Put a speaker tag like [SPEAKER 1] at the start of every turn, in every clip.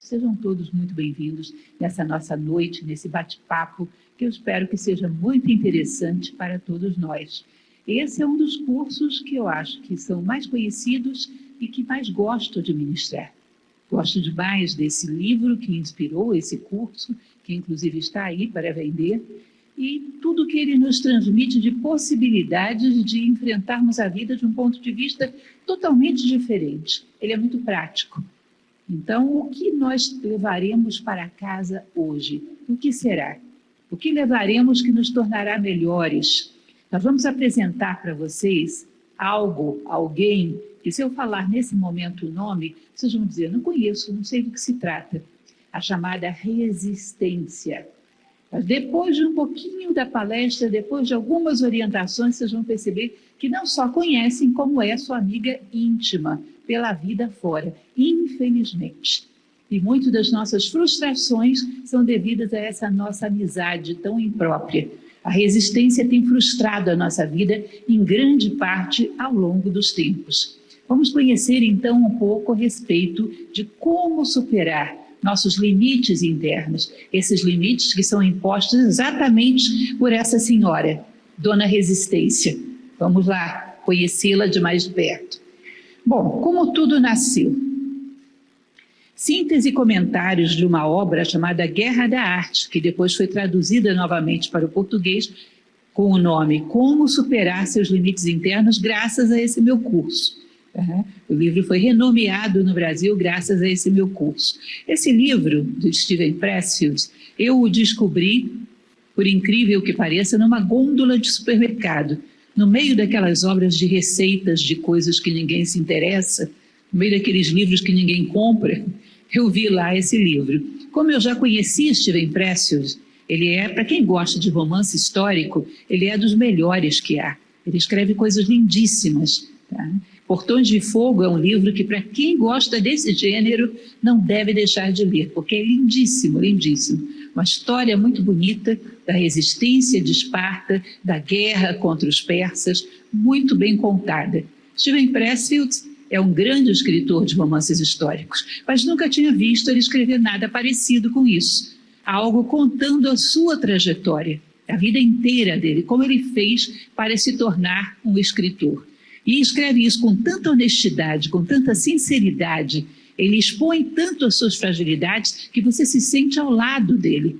[SPEAKER 1] Sejam todos muito bem-vindos nessa nossa noite, nesse bate-papo, que eu espero que seja muito interessante para todos nós. Esse é um dos cursos que eu acho que são mais conhecidos e que mais gosto de ministrar. Gosto demais desse livro que inspirou esse curso, que inclusive está aí para vender, e tudo que ele nos transmite de possibilidades de enfrentarmos a vida de um ponto de vista totalmente diferente. Ele é muito prático. Então, o que nós levaremos para casa hoje? O que será? O que levaremos que nos tornará melhores? Nós vamos apresentar para vocês algo, alguém, que se eu falar nesse momento o nome, vocês vão dizer, não conheço, não sei do que se trata. A chamada resistência. Mas depois de um pouquinho da palestra, depois de algumas orientações, vocês vão perceber que não só conhecem como é sua amiga íntima, pela vida fora, infelizmente. E muitas das nossas frustrações são devidas a essa nossa amizade tão imprópria. A resistência tem frustrado a nossa vida em grande parte ao longo dos tempos. Vamos conhecer então um pouco a respeito de como superar nossos limites internos, esses limites que são impostos exatamente por essa senhora, Dona Resistência. Vamos lá conhecê-la de mais perto. Bom, como tudo nasceu? Síntese e comentários de uma obra chamada Guerra da Arte, que depois foi traduzida novamente para o português com o nome Como Superar Seus Limites Internos, graças a esse meu curso. O livro foi renomeado no Brasil graças a esse meu curso. Esse livro, de Steven Pressfield, eu o descobri, por incrível que pareça, numa gôndola de supermercado, no meio daquelas obras de receitas de coisas que ninguém se interessa, no meio daqueles livros que ninguém compra, eu vi lá esse livro. Como eu já conhecia Steven Pressfield, ele é, para quem gosta de romance histórico, ele é dos melhores que há. Ele escreve coisas lindíssimas. Tá? Portões de Fogo é um livro que, para quem gosta desse gênero, não deve deixar de ler, porque é lindíssimo, lindíssimo. Uma história muito bonita da resistência de Esparta, da guerra contra os persas, muito bem contada. Steven Pressfield é um grande escritor de romances históricos, mas nunca tinha visto ele escrever nada parecido com isso. Algo contando a sua trajetória, a vida inteira dele, como ele fez para se tornar um escritor. E escreve isso com tanta honestidade, com tanta sinceridade, ele expõe tanto as suas fragilidades que você se sente ao lado dele,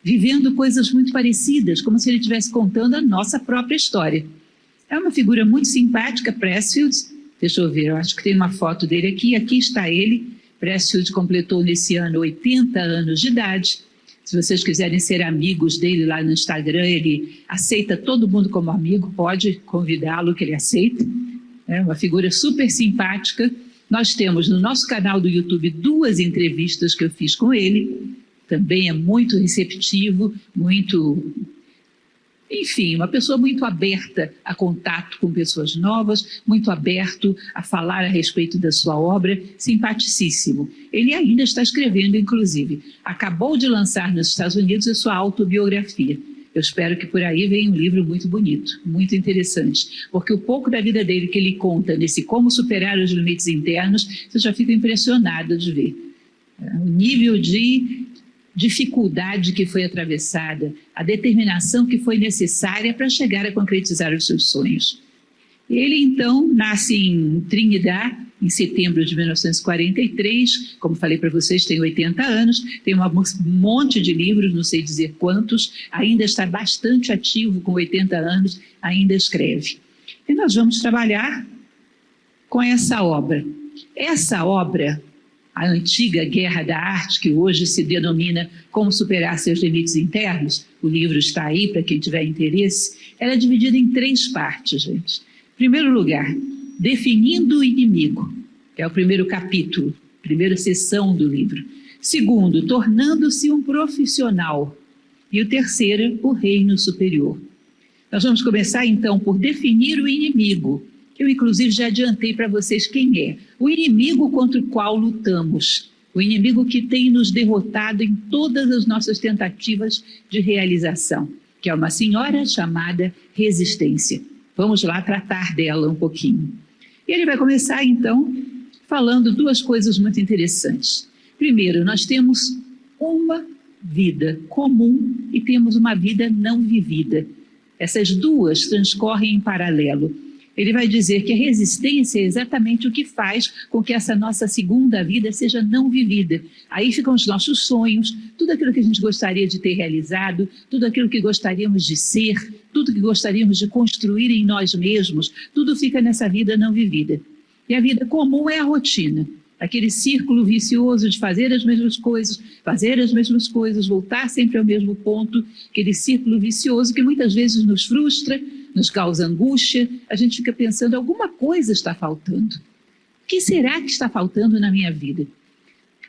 [SPEAKER 1] vivendo coisas muito parecidas, como se ele estivesse contando a nossa própria história. É uma figura muito simpática, Pressfield. Deixa eu ver, eu acho que tem uma foto dele aqui. Aqui está ele. Pressfield completou nesse ano 80 anos de idade. Se vocês quiserem ser amigos dele lá no Instagram, ele aceita todo mundo como amigo, pode convidá-lo que ele aceita. É uma figura super simpática. Nós temos no nosso canal do YouTube 2 entrevistas que eu fiz com ele. Também é muito receptivo, muito... Enfim, uma pessoa muito aberta a contato com pessoas novas, muito aberto a falar a respeito da sua obra, simpaticíssimo. Ele ainda está escrevendo, inclusive. Acabou de lançar nos Estados Unidos a sua autobiografia. Eu espero que por aí venha um livro muito bonito, muito interessante, porque o pouco da vida dele que ele conta nesse Como Superar os Limites Internos, você já fica impressionado de ver. O nível de dificuldade que foi atravessada, a determinação que foi necessária para chegar a concretizar os seus sonhos. Ele, então, nasce em Trinidad, em setembro de 1943, como falei para vocês, tem 80 anos, tem um monte de livros, não sei dizer quantos, ainda está bastante ativo, com 80 anos, ainda escreve. E nós vamos trabalhar com essa obra. Essa obra, a antiga Guerra da Arte, que hoje se denomina Como Superar Seus Limites Internos, o livro está aí para quem tiver interesse, ela é dividida em 3 partes, gente. Em primeiro lugar, definindo o inimigo, que é o primeiro capítulo, primeira seção do livro. Segundo, tornando-se um profissional. E o terceiro, o reino superior. Nós vamos começar então por definir o inimigo. Eu, inclusive, já adiantei para vocês quem é. O inimigo contra o qual lutamos. O inimigo que tem nos derrotado em todas as nossas tentativas de realização, que é uma senhora chamada resistência. Vamos lá tratar dela um pouquinho. E ele vai começar, então, falando 2 coisas muito interessantes. Primeiro, nós temos uma vida comum e temos uma vida não vivida. Essas duas transcorrem em paralelo. Ele vai dizer que a resistência é exatamente o que faz com que essa nossa segunda vida seja não vivida. Aí ficam os nossos sonhos, tudo aquilo que a gente gostaria de ter realizado, tudo aquilo que gostaríamos de ser, tudo que gostaríamos de construir em nós mesmos, tudo fica nessa vida não vivida. E a vida comum é a rotina, aquele círculo vicioso de fazer as mesmas coisas, voltar sempre ao mesmo ponto, aquele círculo vicioso que muitas vezes nos frustra, nos causa angústia, a gente fica pensando, alguma coisa está faltando. O que será que está faltando na minha vida?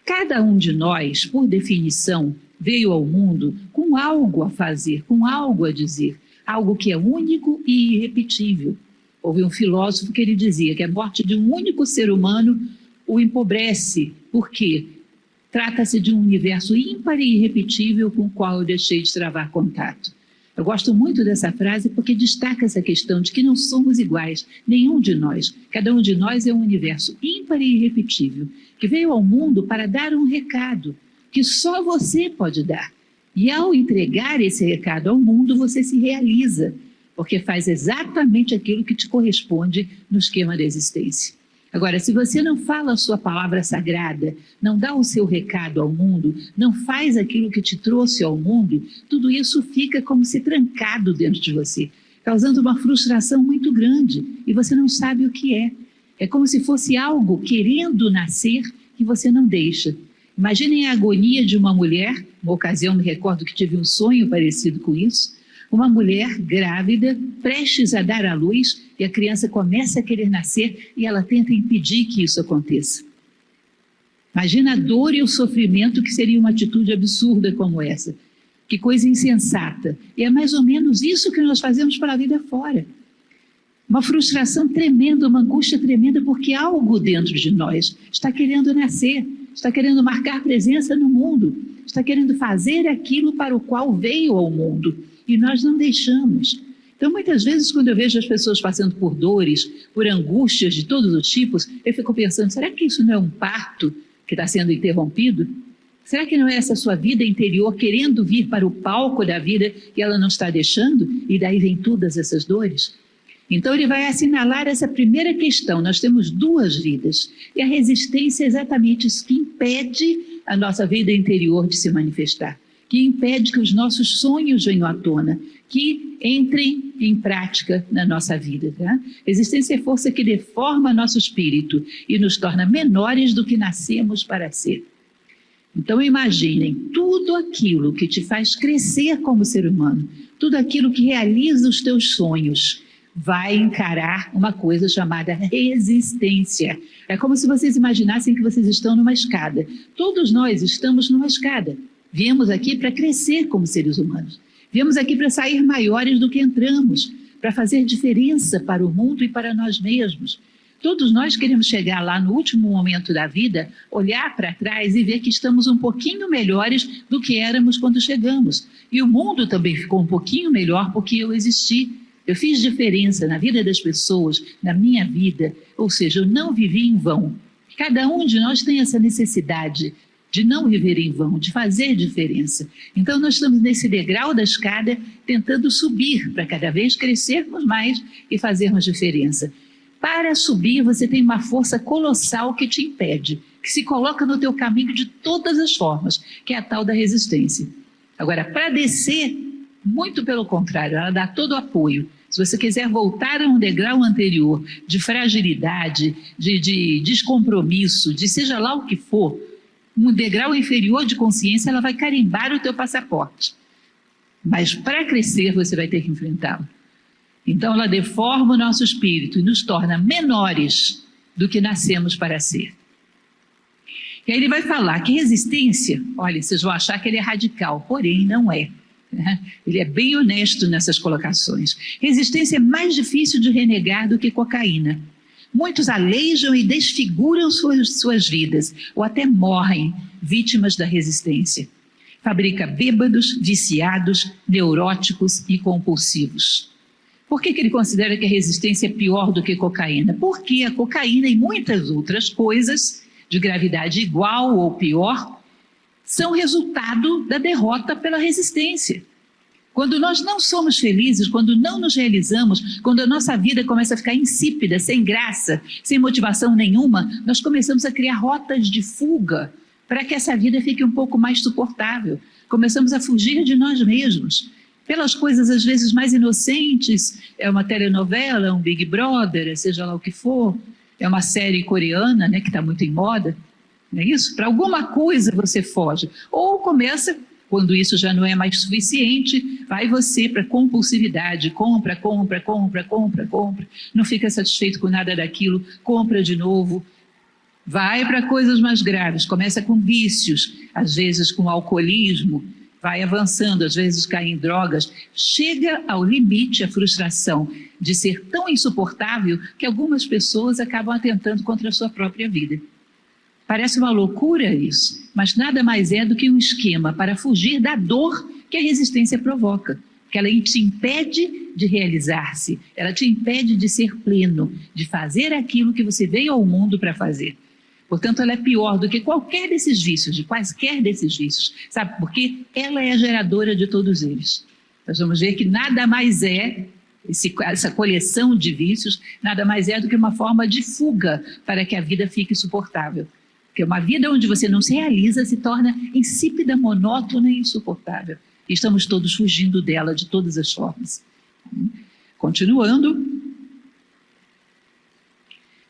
[SPEAKER 1] Cada um de nós, por definição, veio ao mundo com algo a fazer, com algo a dizer, algo que é único e irrepetível. Houve um filósofo que ele dizia que a morte de um único ser humano o empobrece, porque trata-se de um universo ímpar e irrepetível com o qual eu deixei de travar contato. Eu gosto muito dessa frase porque destaca essa questão de que não somos iguais, nenhum de nós. Cada um de nós é um universo ímpar e irrepetível, que veio ao mundo para dar um recado que só você pode dar. E ao entregar esse recado ao mundo, você se realiza, porque faz exatamente aquilo que te corresponde no esquema da existência. Agora, se você não fala a sua palavra sagrada, não dá o seu recado ao mundo, não faz aquilo que te trouxe ao mundo, tudo isso fica como se trancado dentro de você, causando uma frustração muito grande e você não sabe o que é. É como se fosse algo querendo nascer que você não deixa. Imaginem a agonia de uma mulher, uma ocasião me recordo que tive um sonho parecido com isso, uma mulher grávida, prestes a dar à luz, e a criança começa a querer nascer e ela tenta impedir que isso aconteça. Imagina a dor e o sofrimento que seria uma atitude absurda como essa. Que coisa insensata. E é mais ou menos isso que nós fazemos para a vida fora. Uma frustração tremenda, uma angústia tremenda, porque algo dentro de nós está querendo nascer, está querendo marcar presença no mundo, está querendo fazer aquilo para o qual veio ao mundo. E nós não deixamos. Então, muitas vezes, quando eu vejo as pessoas passando por dores, por angústias de todos os tipos, eu fico pensando, será que isso não é um parto que está sendo interrompido? Será que não é essa sua vida interior querendo vir para o palco da vida e ela não está deixando? E daí vem todas essas dores? Então, ele vai assinalar essa primeira questão. Nós temos duas vidas. E a resistência é exatamente isso que impede a nossa vida interior de se manifestar, que impede que os nossos sonhos venham à tona, que entrem em prática na nossa vida. Tá? Existência é força que deforma nosso espírito e nos torna menores do que nascemos para ser. Então imaginem, tudo aquilo que te faz crescer como ser humano, tudo aquilo que realiza os teus sonhos, vai encarar uma coisa chamada resistência. É como se vocês imaginassem que vocês estão numa escada. Todos nós estamos numa escada. Viemos aqui para crescer como seres humanos. Viemos aqui para sair maiores do que entramos, para fazer diferença para o mundo e para nós mesmos. Todos nós queremos chegar lá no último momento da vida, olhar para trás e ver que estamos um pouquinho melhores do que éramos quando chegamos. E o mundo também ficou um pouquinho melhor porque eu existi. Eu fiz diferença na vida das pessoas, na minha vida, ou seja, eu não vivi em vão. Cada um de nós tem essa necessidade de não viver em vão, de fazer diferença. Então nós estamos nesse degrau da escada tentando subir para cada vez crescermos mais e fazermos diferença. Para subir você tem uma força colossal que te impede, que se coloca no teu caminho de todas as formas, que é a tal da resistência. Agora, para descer, muito pelo contrário, ela dá todo o apoio. Se você quiser voltar a um degrau anterior de fragilidade, de descompromisso, de seja lá o que for, um degrau inferior de consciência, ela vai carimbar o teu passaporte. Mas para crescer você vai ter que enfrentá-la. Então ela deforma o nosso espírito e nos torna menores do que nascemos para ser. E aí ele vai falar que resistência, olha, vocês vão achar que ele é radical, porém não é. Ele é bem honesto nessas colocações. Resistência é mais difícil de renegar do que cocaína. Muitos aleijam e desfiguram suas vidas, ou até morrem vítimas da resistência. Fabrica bêbados, viciados, neuróticos e compulsivos. Por que ele considera que a resistência é pior do que cocaína? Porque a cocaína e muitas outras coisas de gravidade igual ou pior, são resultado da derrota pela resistência. Quando nós não somos felizes, quando não nos realizamos, quando a nossa vida começa a ficar insípida, sem graça, sem motivação nenhuma, nós começamos a criar rotas de fuga para que essa vida fique um pouco mais suportável. Começamos a fugir de nós mesmos, pelas coisas às vezes mais inocentes, é uma telenovela, um Big Brother, seja lá o que for, é uma série coreana, né, que está muito em moda, não é isso? Para alguma coisa você foge, ou começa... Quando isso já não é mais suficiente, vai você para compulsividade, compra, compra, compra, compra, compra, não fica satisfeito com nada daquilo, compra de novo, vai para coisas mais graves, começa com vícios, às vezes com alcoolismo, vai avançando, às vezes cai em drogas, chega ao limite a frustração de ser tão insuportável que algumas pessoas acabam atentando contra a sua própria vida. Parece uma loucura isso, mas nada mais é do que um esquema para fugir da dor que a resistência provoca, que ela te impede de realizar-se, ela te impede de ser pleno, de fazer aquilo que você veio ao mundo para fazer. Portanto, ela é pior do que qualquer desses vícios, de quaisquer desses vícios, sabe? Porque ela é a geradora de todos eles. Nós vamos ver que nada mais é, essa coleção de vícios, nada mais é do que uma forma de fuga para que a vida fique suportável. Porque uma vida onde você não se realiza se torna insípida, monótona e insuportável. E estamos todos fugindo dela de todas as formas. Continuando,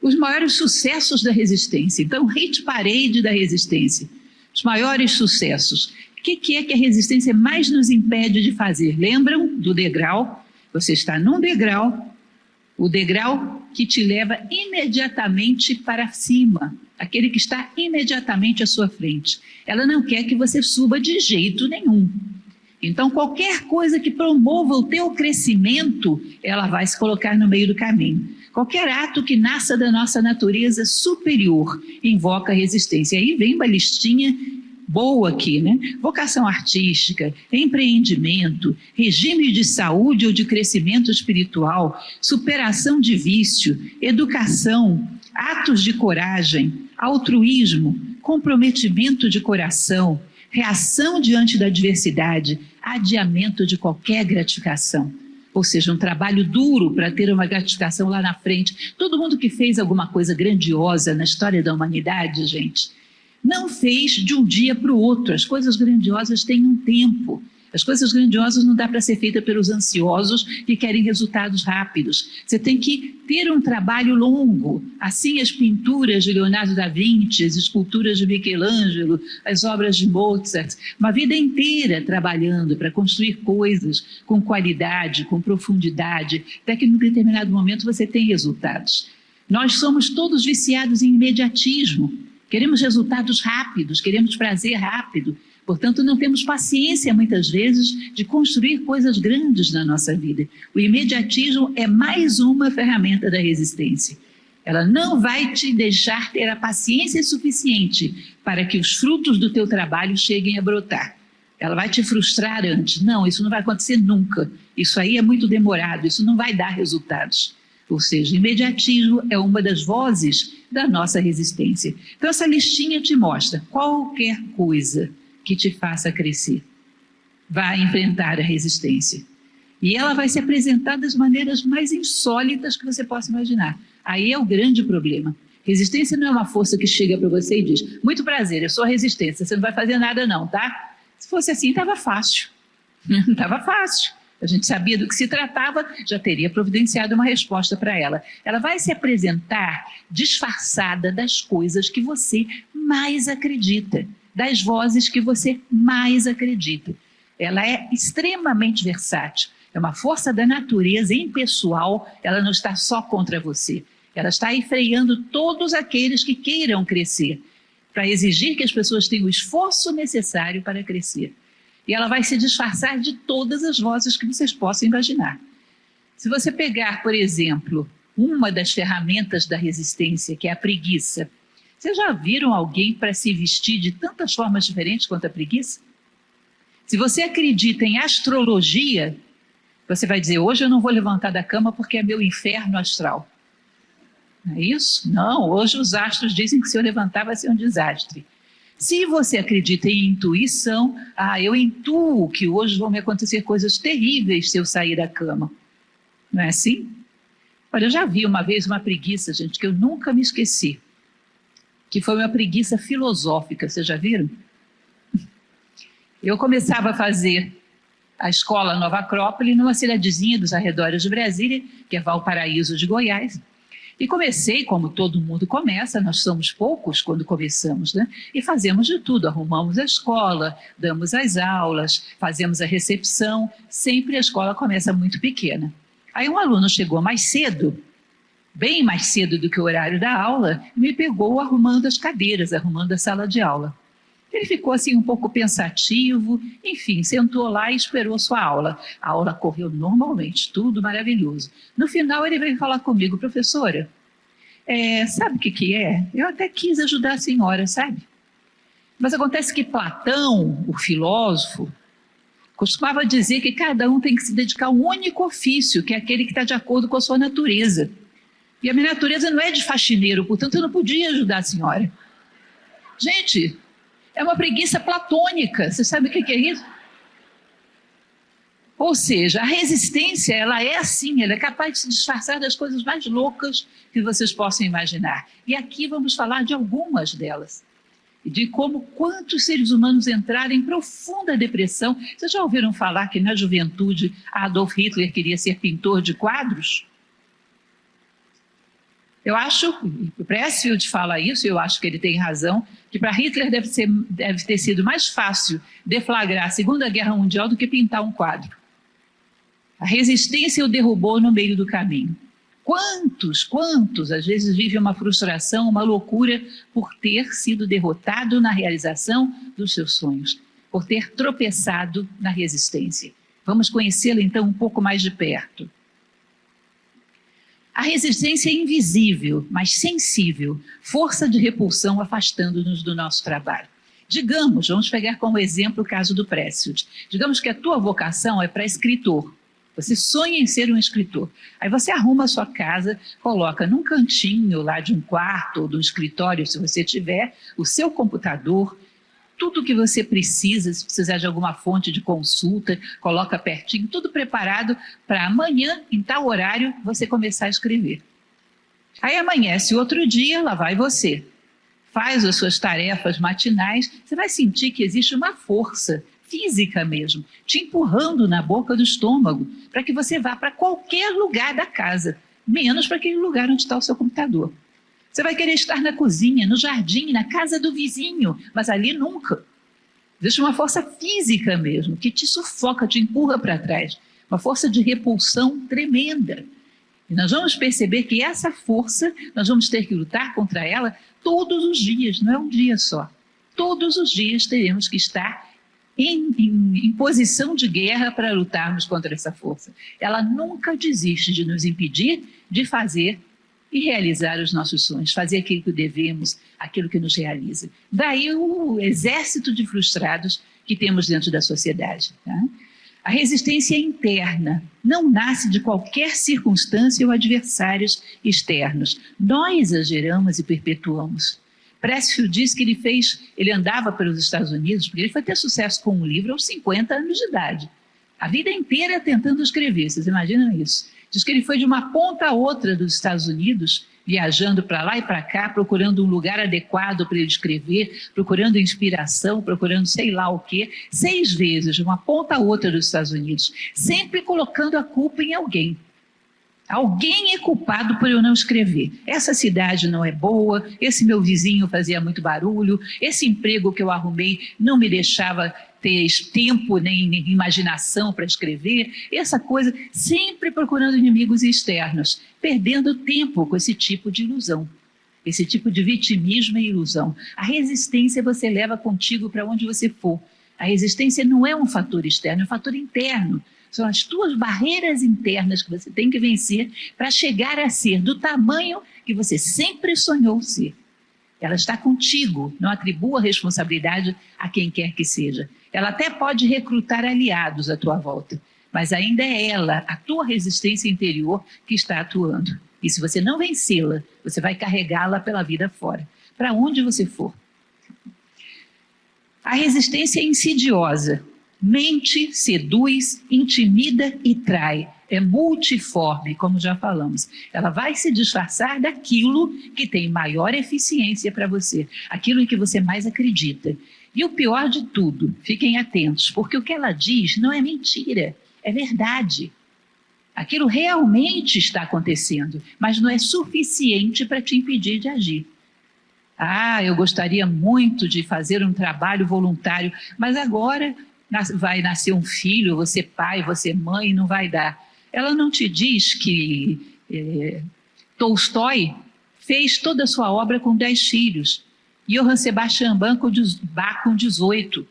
[SPEAKER 1] os maiores sucessos da resistência. Então, hit parade da resistência. Os maiores sucessos. O que é que a resistência mais nos impede de fazer? Lembram do degrau? Você está num degrau, o degrau que te leva imediatamente para cima, aquele que está imediatamente à sua frente. Ela não quer que você suba de jeito nenhum. Então, qualquer coisa que promova o teu crescimento, ela vai se colocar no meio do caminho. Qualquer ato que nasça da nossa natureza superior invoca resistência. Aí vem uma listinha boa aqui, né? Vocação artística, empreendimento, regime de saúde ou de crescimento espiritual, superação de vício, educação, atos de coragem, altruísmo, comprometimento de coração, reação diante da adversidade, adiamento de qualquer gratificação. Ou seja, um trabalho duro para ter uma gratificação lá na frente. Todo mundo que fez alguma coisa grandiosa na história da humanidade, gente, não fez de um dia para o outro. As coisas grandiosas têm um tempo. As coisas grandiosas não dá para ser feita pelos ansiosos que querem resultados rápidos. Você tem que ter um trabalho longo. Assim as pinturas de Leonardo da Vinci, as esculturas de Michelangelo, as obras de Mozart, uma vida inteira trabalhando para construir coisas com qualidade, com profundidade, até que num determinado momento você tem resultados. Nós somos todos viciados em imediatismo. Queremos resultados rápidos, queremos prazer rápido. Portanto, não temos paciência, muitas vezes, de construir coisas grandes na nossa vida. O imediatismo é mais uma ferramenta da resistência. Ela não vai te deixar ter a paciência suficiente para que os frutos do teu trabalho cheguem a brotar. Ela vai te frustrar antes. Não, isso não vai acontecer nunca. Isso aí é muito demorado, isso não vai dar resultados. Ou seja, imediatismo é uma das vozes da nossa resistência. Então, essa listinha te mostra qualquer coisa que te faça crescer vai enfrentar a resistência. E ela vai se apresentar das maneiras mais insólitas que você possa imaginar. Aí é o grande problema. Resistência não é uma força que chega para você e diz: muito prazer, eu sou a resistência, você não vai fazer nada não, tá? Se fosse assim, estava fácil. Estava fácil. A gente sabia do que se tratava, já teria providenciado uma resposta para ela. Ela vai se apresentar disfarçada das coisas que você mais acredita, das vozes que você mais acredita. Ela é extremamente versátil, é uma força da natureza impessoal, ela não está só contra você, ela está aí freando todos aqueles que queiram crescer, para exigir que as pessoas tenham o esforço necessário para crescer. E ela vai se disfarçar de todas as vozes que vocês possam imaginar. Se você pegar, por exemplo, uma das ferramentas da resistência, que é a preguiça, vocês já viram alguém para se vestir de tantas formas diferentes quanto a preguiça? Se você acredita em astrologia, você vai dizer: hoje eu não vou levantar da cama porque é meu inferno astral. Não é isso? Não, hoje os astros dizem que se eu levantar vai ser um desastre. Se você acredita em intuição, eu intuo que hoje vão me acontecer coisas terríveis se eu sair da cama. Não é assim? Olha, eu já vi uma vez uma preguiça, gente, que eu nunca me esqueci, que foi uma preguiça filosófica, vocês já viram? Eu começava a fazer a escola Nova Acrópole numa cidadezinha dos arredores de Brasília, que é Valparaíso de Goiás, e comecei, como todo mundo começa, nós somos poucos quando começamos, né? E fazemos de tudo, arrumamos a escola, damos as aulas, fazemos a recepção, sempre a escola começa muito pequena. Aí um aluno chegou mais cedo, bem mais cedo do que o horário da aula, e me pegou arrumando as cadeiras, arrumando a sala de aula. Ele ficou assim um pouco pensativo, enfim, sentou lá e esperou sua aula. A aula correu normalmente, tudo maravilhoso. No final ele veio falar comigo: professora, sabe o que é? Eu até quis ajudar a senhora, sabe? Mas acontece que Platão, o filósofo, costumava dizer que cada um tem que se dedicar a um único ofício, que é aquele que está de acordo com a sua natureza. E a minha natureza não é de faxineiro, portanto eu não podia ajudar a senhora. Gente, é uma preguiça platônica, você sabe o que é isso? Ou seja, a resistência, ela é assim, ela é capaz de se disfarçar das coisas mais loucas que vocês possam imaginar. E aqui vamos falar de algumas delas. De quantos seres humanos entraram em profunda depressão. Vocês já ouviram falar que na juventude Adolf Hitler queria ser pintor de quadros? Eu acho, o Pressfield fala isso, e eu acho que ele tem razão, que para Hitler deve ter sido mais fácil deflagrar a Segunda Guerra Mundial do que pintar um quadro. A resistência o derrubou no meio do caminho. Quantos, às vezes, vivem uma frustração, uma loucura por ter sido derrotado na realização dos seus sonhos, por ter tropeçado na resistência. Vamos conhecê-la, então, um pouco mais de perto. A resistência é invisível, mas sensível, força de repulsão afastando-nos do nosso trabalho. Digamos, vamos pegar como exemplo o caso do Pressfield. Digamos que a tua vocação é para escritor. Você sonha em ser um escritor. Aí você arruma a sua casa, coloca num cantinho lá de um quarto ou de um escritório, se você tiver, o seu computador, tudo que você precisa, se precisar de alguma fonte de consulta, coloca pertinho, tudo preparado para amanhã, em tal horário, você começar a escrever. Aí amanhece outro dia, lá vai você. Faz as suas tarefas matinais, você vai sentir que existe uma força física mesmo, te empurrando na boca do estômago, para que você vá para qualquer lugar da casa, menos para aquele lugar onde está o seu computador. Você vai querer estar na cozinha, no jardim, na casa do vizinho, mas ali nunca. Existe uma força física mesmo, que te sufoca, te empurra para trás, uma força de repulsão tremenda. E nós vamos perceber que essa força, nós vamos ter que lutar contra ela todos os dias, não é um dia só. Todos os dias teremos que estar em posição de guerra para lutarmos contra essa força. Ela nunca desiste de nos impedir de fazer e realizar os nossos sonhos, fazer aquilo que devemos, aquilo que nos realiza. Daí o exército de frustrados que temos dentro da sociedade. Tá? A resistência é interna, não nasce de qualquer circunstância ou adversários externos. Nós a geramos e perpetuamos. Pressfield diz que ele andava pelos Estados Unidos, porque ele foi ter sucesso com um livro aos 50 anos de idade. A vida inteira tentando escrever, vocês imaginam isso? Diz que ele foi de uma ponta a outra dos Estados Unidos, viajando para lá e para cá, procurando um lugar adequado para ele escrever, procurando inspiração, procurando sei lá o quê, 6 vezes, de uma ponta a outra dos Estados Unidos, sempre colocando a culpa em alguém. Alguém é culpado por eu não escrever. Essa cidade não é boa, esse meu vizinho fazia muito barulho, esse emprego que eu arrumei não me deixava ter tempo nem imaginação para escrever, essa coisa, sempre procurando inimigos externos, perdendo tempo com esse tipo de ilusão, esse tipo de vitimismo e ilusão. A resistência você leva contigo para onde você for. A resistência não é um fator externo, é um fator interno. São as tuas barreiras internas que você tem que vencer para chegar a ser do tamanho que você sempre sonhou ser. Ela está contigo, não atribua a responsabilidade a quem quer que seja. Ela até pode recrutar aliados à tua volta, mas ainda é ela, a tua resistência interior, que está atuando. E se você não vencê-la, você vai carregá-la pela vida fora, para onde você for. A resistência é insidiosa. Mente, seduz, intimida e trai. É multiforme, como já falamos. Ela vai se disfarçar daquilo que tem maior eficiência para você, aquilo em que você mais acredita. E o pior de tudo, fiquem atentos, porque o que ela diz não é mentira, é verdade. Aquilo realmente está acontecendo, mas não é suficiente para te impedir de agir. Ah, eu gostaria muito de fazer um trabalho voluntário, mas agora vai nascer um filho, você pai, você mãe, não vai dar. Ela não te diz que Tolstói fez toda a sua obra com 10 filhos, Johann Sebastian Bach com 18.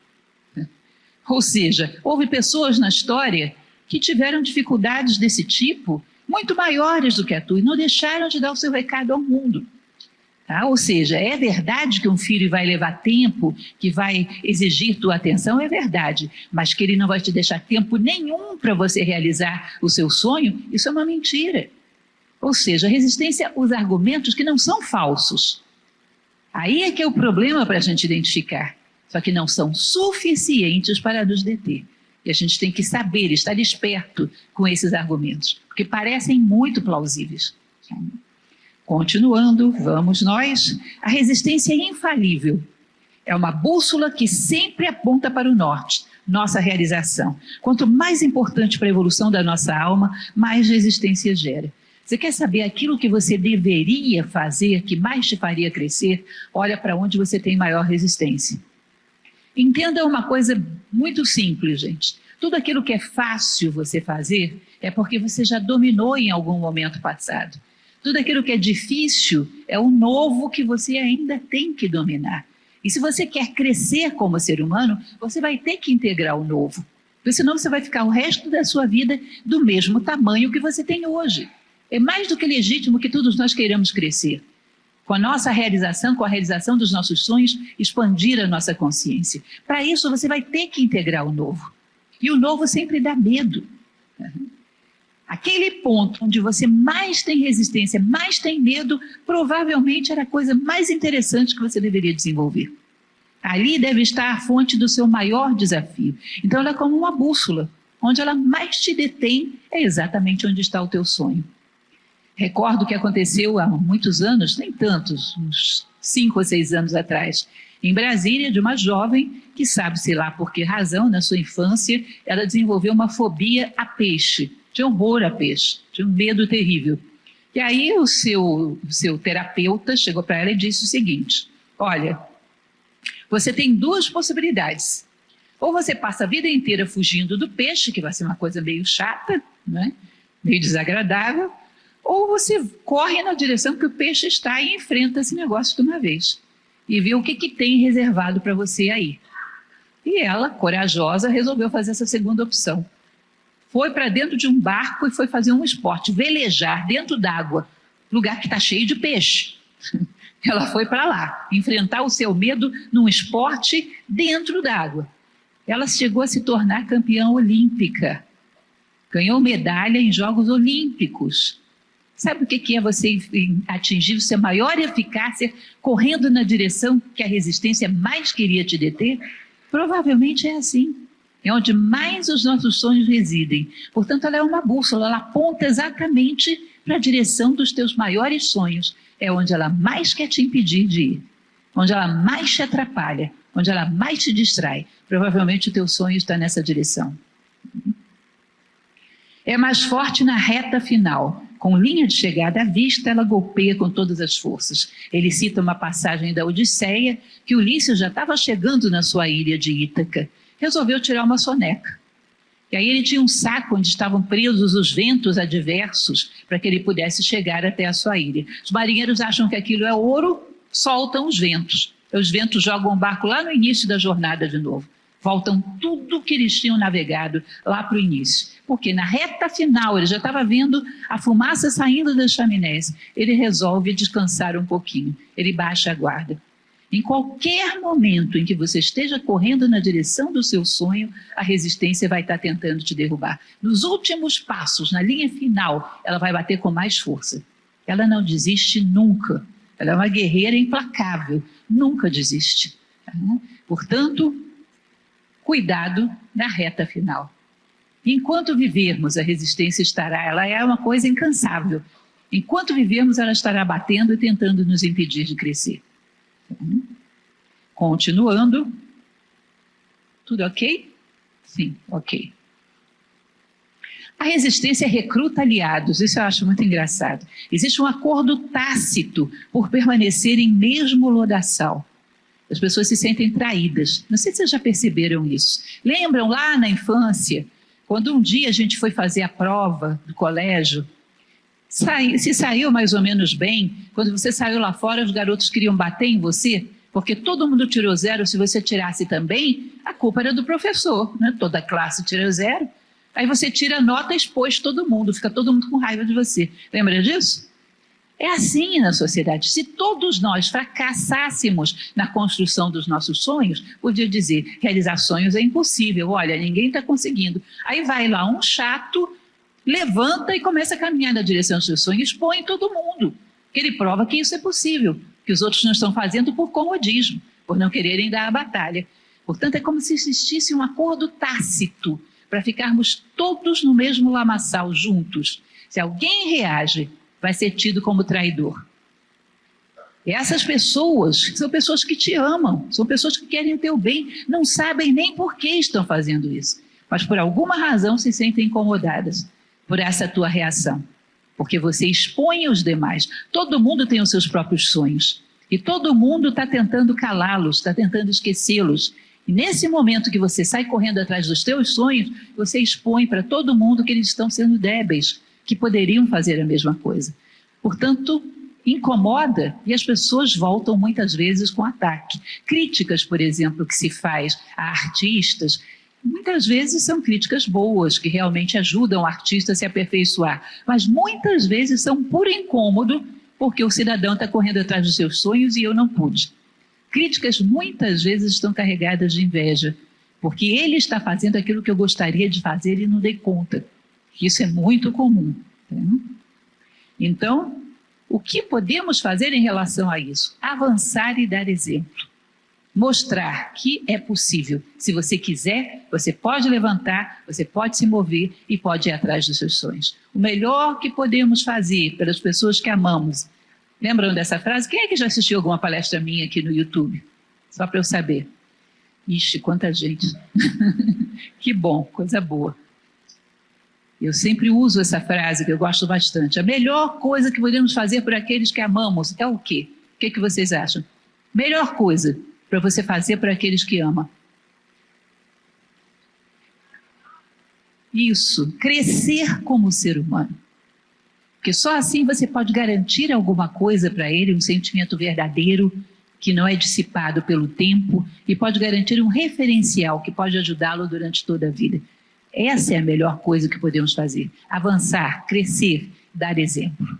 [SPEAKER 1] Ou seja, houve pessoas na história que tiveram dificuldades desse tipo, muito maiores do que a tua, e não deixaram de dar o seu recado ao mundo. Tá? Ou seja, é verdade que um filho vai levar tempo, que vai exigir tua atenção, é verdade, mas que ele não vai te deixar tempo nenhum para você realizar o seu sonho, isso é uma mentira. Ou seja, a resistência usa argumentos que não são falsos. Aí é que é o problema para a gente identificar, só que não são suficientes para nos deter. E a gente tem que saber, estar esperto com esses argumentos, porque parecem muito plausíveis. Continuando, vamos nós. A resistência é infalível. É uma bússola que sempre aponta para o norte, nossa realização. Quanto mais importante para a evolução da nossa alma, mais resistência gera. Você quer saber aquilo que você deveria fazer, que mais te faria crescer? Olha para onde você tem maior resistência. Entenda uma coisa muito simples, gente. Tudo aquilo que é fácil você fazer é porque você já dominou em algum momento passado. Tudo aquilo que é difícil é o novo que você ainda tem que dominar. E se você quer crescer como ser humano, você vai ter que integrar o novo. Porque senão você vai ficar o resto da sua vida do mesmo tamanho que você tem hoje. É mais do que legítimo que todos nós queiramos crescer. Com a nossa realização, com a realização dos nossos sonhos, expandir a nossa consciência. Para isso, você vai ter que integrar o novo. E o novo sempre dá medo. Aquele ponto onde você mais tem resistência, mais tem medo, provavelmente era a coisa mais interessante que você deveria desenvolver. Ali deve estar a fonte do seu maior desafio. Então ela é como uma bússola, onde ela mais te detém é exatamente onde está o teu sonho. Recordo o que aconteceu há muitos anos, nem tantos, uns 5 ou 6 anos atrás, em Brasília, de uma jovem que sabe-se lá por que razão, na sua infância, ela desenvolveu uma fobia a peixe. Tinha horror a peixe, tinha um medo terrível. E aí o seu terapeuta chegou para ela e disse o seguinte: olha, você tem 2 possibilidades. Ou você passa a vida inteira fugindo do peixe, que vai ser uma coisa meio chata, né? Meio desagradável, ou você corre na direção que o peixe está e enfrenta esse negócio de uma vez. E vê o que tem reservado para você aí. E ela, corajosa, resolveu fazer essa segunda opção. Foi para dentro de um barco e foi fazer um esporte, velejar dentro d'água, lugar que está cheio de peixe. Ela foi para lá, enfrentar o seu medo num esporte dentro d'água. Ela chegou a se tornar campeã olímpica. Ganhou medalha em Jogos Olímpicos. Sabe o que é você atingir o seu maior eficácia correndo na direção que a resistência mais queria te deter? Provavelmente é assim. É onde mais os nossos sonhos residem. Portanto, ela é uma bússola, ela aponta exatamente para a direção dos teus maiores sonhos. É onde ela mais quer te impedir de ir. Onde ela mais te atrapalha, onde ela mais te distrai. Provavelmente o teu sonho está nessa direção. É mais forte na reta final. Com linha de chegada à vista, ela golpeia com todas as forças. Ele cita uma passagem da Odisseia, que Ulisses já estava chegando na sua ilha de Ítaca. Resolveu tirar uma soneca. E aí ele tinha um saco onde estavam presos os ventos adversos para que ele pudesse chegar até a sua ilha. Os marinheiros acham que aquilo é ouro, soltam os ventos. Os ventos jogam o barco lá no início da jornada de novo. Voltam tudo que eles tinham navegado lá para o início. Porque na reta final, ele já estava vendo a fumaça saindo das chaminés. Ele resolve descansar um pouquinho. Ele baixa a guarda. Em qualquer momento em que você esteja correndo na direção do seu sonho, a resistência vai estar tentando te derrubar. Nos últimos passos, na linha final, ela vai bater com mais força. Ela não desiste nunca. Ela é uma guerreira implacável, nunca desiste. Portanto, cuidado na reta final. Enquanto vivermos, a resistência estará, ela é uma coisa incansável. Enquanto vivermos, ela estará batendo e tentando nos impedir de crescer. Continuando. Tudo ok? Sim, ok. A resistência recruta aliados, isso eu acho muito engraçado. Existe um acordo tácito por permanecer em mesmo lodaçal. As pessoas se sentem traídas. Não sei se vocês já perceberam isso. Lembram lá na infância, quando um dia a gente foi fazer a prova do colégio, se saiu mais ou menos bem, quando você saiu lá fora, os garotos queriam bater em você, porque todo mundo tirou 0, se você tirasse também, a culpa era do professor, né? Toda a classe tirou 0. Aí você tira a nota e expôs todo mundo, fica todo mundo com raiva de você. Lembra disso? É assim na sociedade. Se todos nós fracassássemos na construção dos nossos sonhos, podia dizer, realizar sonhos é impossível, olha, ninguém está conseguindo. Aí vai lá um chato, levanta e começa a caminhar na direção dos seus sonhos, expõe todo mundo. Ele prova que isso é possível, que os outros não estão fazendo por comodismo, por não quererem dar a batalha. Portanto, é como se existisse um acordo tácito para ficarmos todos no mesmo lamaçal, juntos. Se alguém reage, vai ser tido como traidor. E essas pessoas são pessoas que te amam, são pessoas que querem o teu bem, não sabem nem por que estão fazendo isso, mas por alguma razão se sentem incomodadas por essa tua reação, porque você expõe os demais. Todo mundo tem os seus próprios sonhos e todo mundo está tentando calá-los, está tentando esquecê-los. E nesse momento que você sai correndo atrás dos teus sonhos, você expõe para todo mundo que eles estão sendo débeis, que poderiam fazer a mesma coisa. Portanto, incomoda e as pessoas voltam muitas vezes com ataque. Críticas, por exemplo, que se faz a artistas, muitas vezes são críticas boas, que realmente ajudam o artista a se aperfeiçoar, mas muitas vezes são puro incômodo, porque o cidadão está correndo atrás dos seus sonhos e eu não pude. Críticas muitas vezes estão carregadas de inveja, porque ele está fazendo aquilo que eu gostaria de fazer e não dei conta. Isso é muito comum. Então, o que podemos fazer em relação a isso? Avançar e dar exemplo. Mostrar que é possível. Se você quiser, você pode levantar, você pode se mover e pode ir atrás dos seus sonhos. O melhor que podemos fazer pelas pessoas que amamos. Lembram dessa frase? Quem é que já assistiu alguma palestra minha aqui no YouTube? Só para eu saber. Ixi, quanta gente. Que bom, coisa boa. Eu sempre uso essa frase que eu gosto bastante. A melhor coisa que podemos fazer por aqueles que amamos é o quê? O que vocês acham? Melhor coisa para você fazer por aqueles que ama. Isso, crescer como ser humano. Porque só assim você pode garantir alguma coisa para ele, um sentimento verdadeiro, que não é dissipado pelo tempo, e pode garantir um referencial que pode ajudá-lo durante toda a vida. Essa é a melhor coisa que podemos fazer. Avançar, crescer, dar exemplo.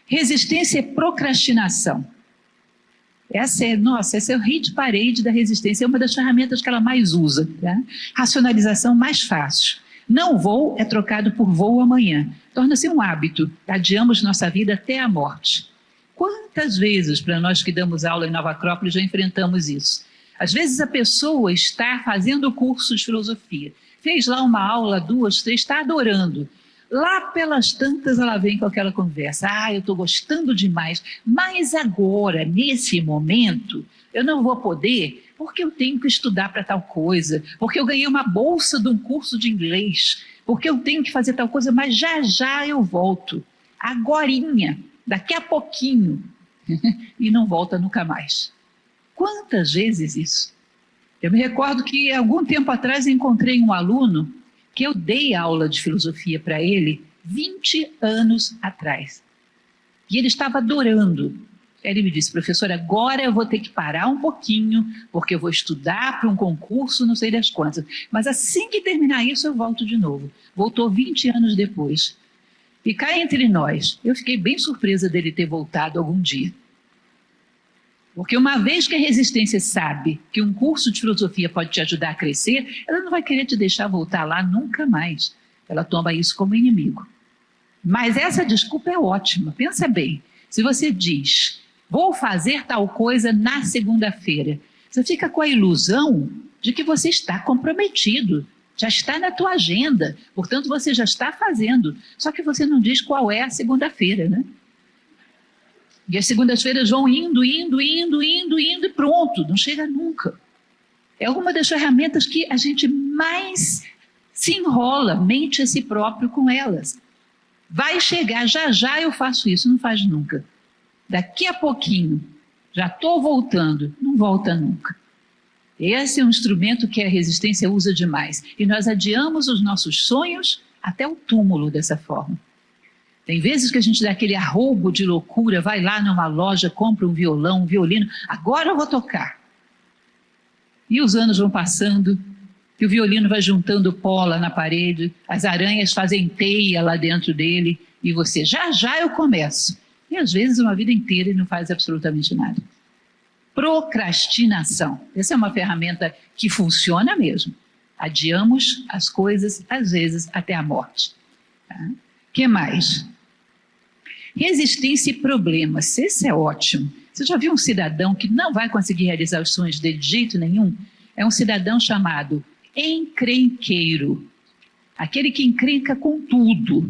[SPEAKER 1] Resistência é procrastinação. Essa é o hit parade da resistência, é uma das ferramentas que ela mais usa. Tá? Racionalização mais fácil. Não vou é trocado por vou amanhã. Torna-se um hábito. Adiamos nossa vida até a morte. Quantas vezes, para nós que damos aula em Nova Acrópole, já enfrentamos isso? Às vezes a pessoa está fazendo o curso de filosofia, fez lá uma aula, 2, 3, está adorando. Lá pelas tantas ela vem com aquela conversa, eu estou gostando demais, mas agora, nesse momento, eu não vou poder, porque eu tenho que estudar para tal coisa, porque eu ganhei uma bolsa de um curso de inglês, porque eu tenho que fazer tal coisa, mas já já eu volto, agorinha, daqui a pouquinho, e não volta nunca mais. Quantas vezes isso? Eu me recordo que algum tempo atrás encontrei um aluno que eu dei aula de filosofia para ele 20 anos atrás. E ele estava adorando. Ele me disse, professor, agora eu vou ter que parar um pouquinho, porque eu vou estudar para um concurso, não sei das quantas. Mas assim que terminar isso, eu volto de novo. Voltou 20 anos depois. E cá entre nós, eu fiquei bem surpresa dele ter voltado algum dia. Porque uma vez que a resistência sabe que um curso de filosofia pode te ajudar a crescer, ela não vai querer te deixar voltar lá nunca mais. Ela toma isso como inimigo. Mas essa desculpa é ótima. Pensa bem, se você diz, vou fazer tal coisa na segunda-feira, você fica com a ilusão de que você está comprometido, já está na tua agenda, portanto você já está fazendo, só que você não diz qual é a segunda-feira, né? E as segundas-feiras vão indo e pronto, não chega nunca. É uma das ferramentas que a gente mais se enrola, mente a si próprio com elas. Vai chegar, já eu faço isso, não faz nunca. Daqui a pouquinho, já estou voltando, não volta nunca. Esse é um instrumento que a resistência usa demais. E nós adiamos os nossos sonhos até o túmulo dessa forma. Tem vezes que a gente dá aquele arroubo de loucura, vai lá numa loja, compra um violão, um violino, agora eu vou tocar. E os anos vão passando, e o violino vai juntando pó lá na parede, as aranhas fazem teia lá dentro dele, e você, já eu começo. E às vezes uma vida inteira e não faz absolutamente nada. Procrastinação. Essa é uma ferramenta que funciona mesmo. Adiamos as coisas, às vezes, até a morte. Tá? Que mais? Resistência e problemas. Esse é ótimo. Você já viu um cidadão que não vai conseguir realizar os sonhos dele de jeito nenhum? É um cidadão chamado encrenqueiro. Aquele que encrenca com tudo.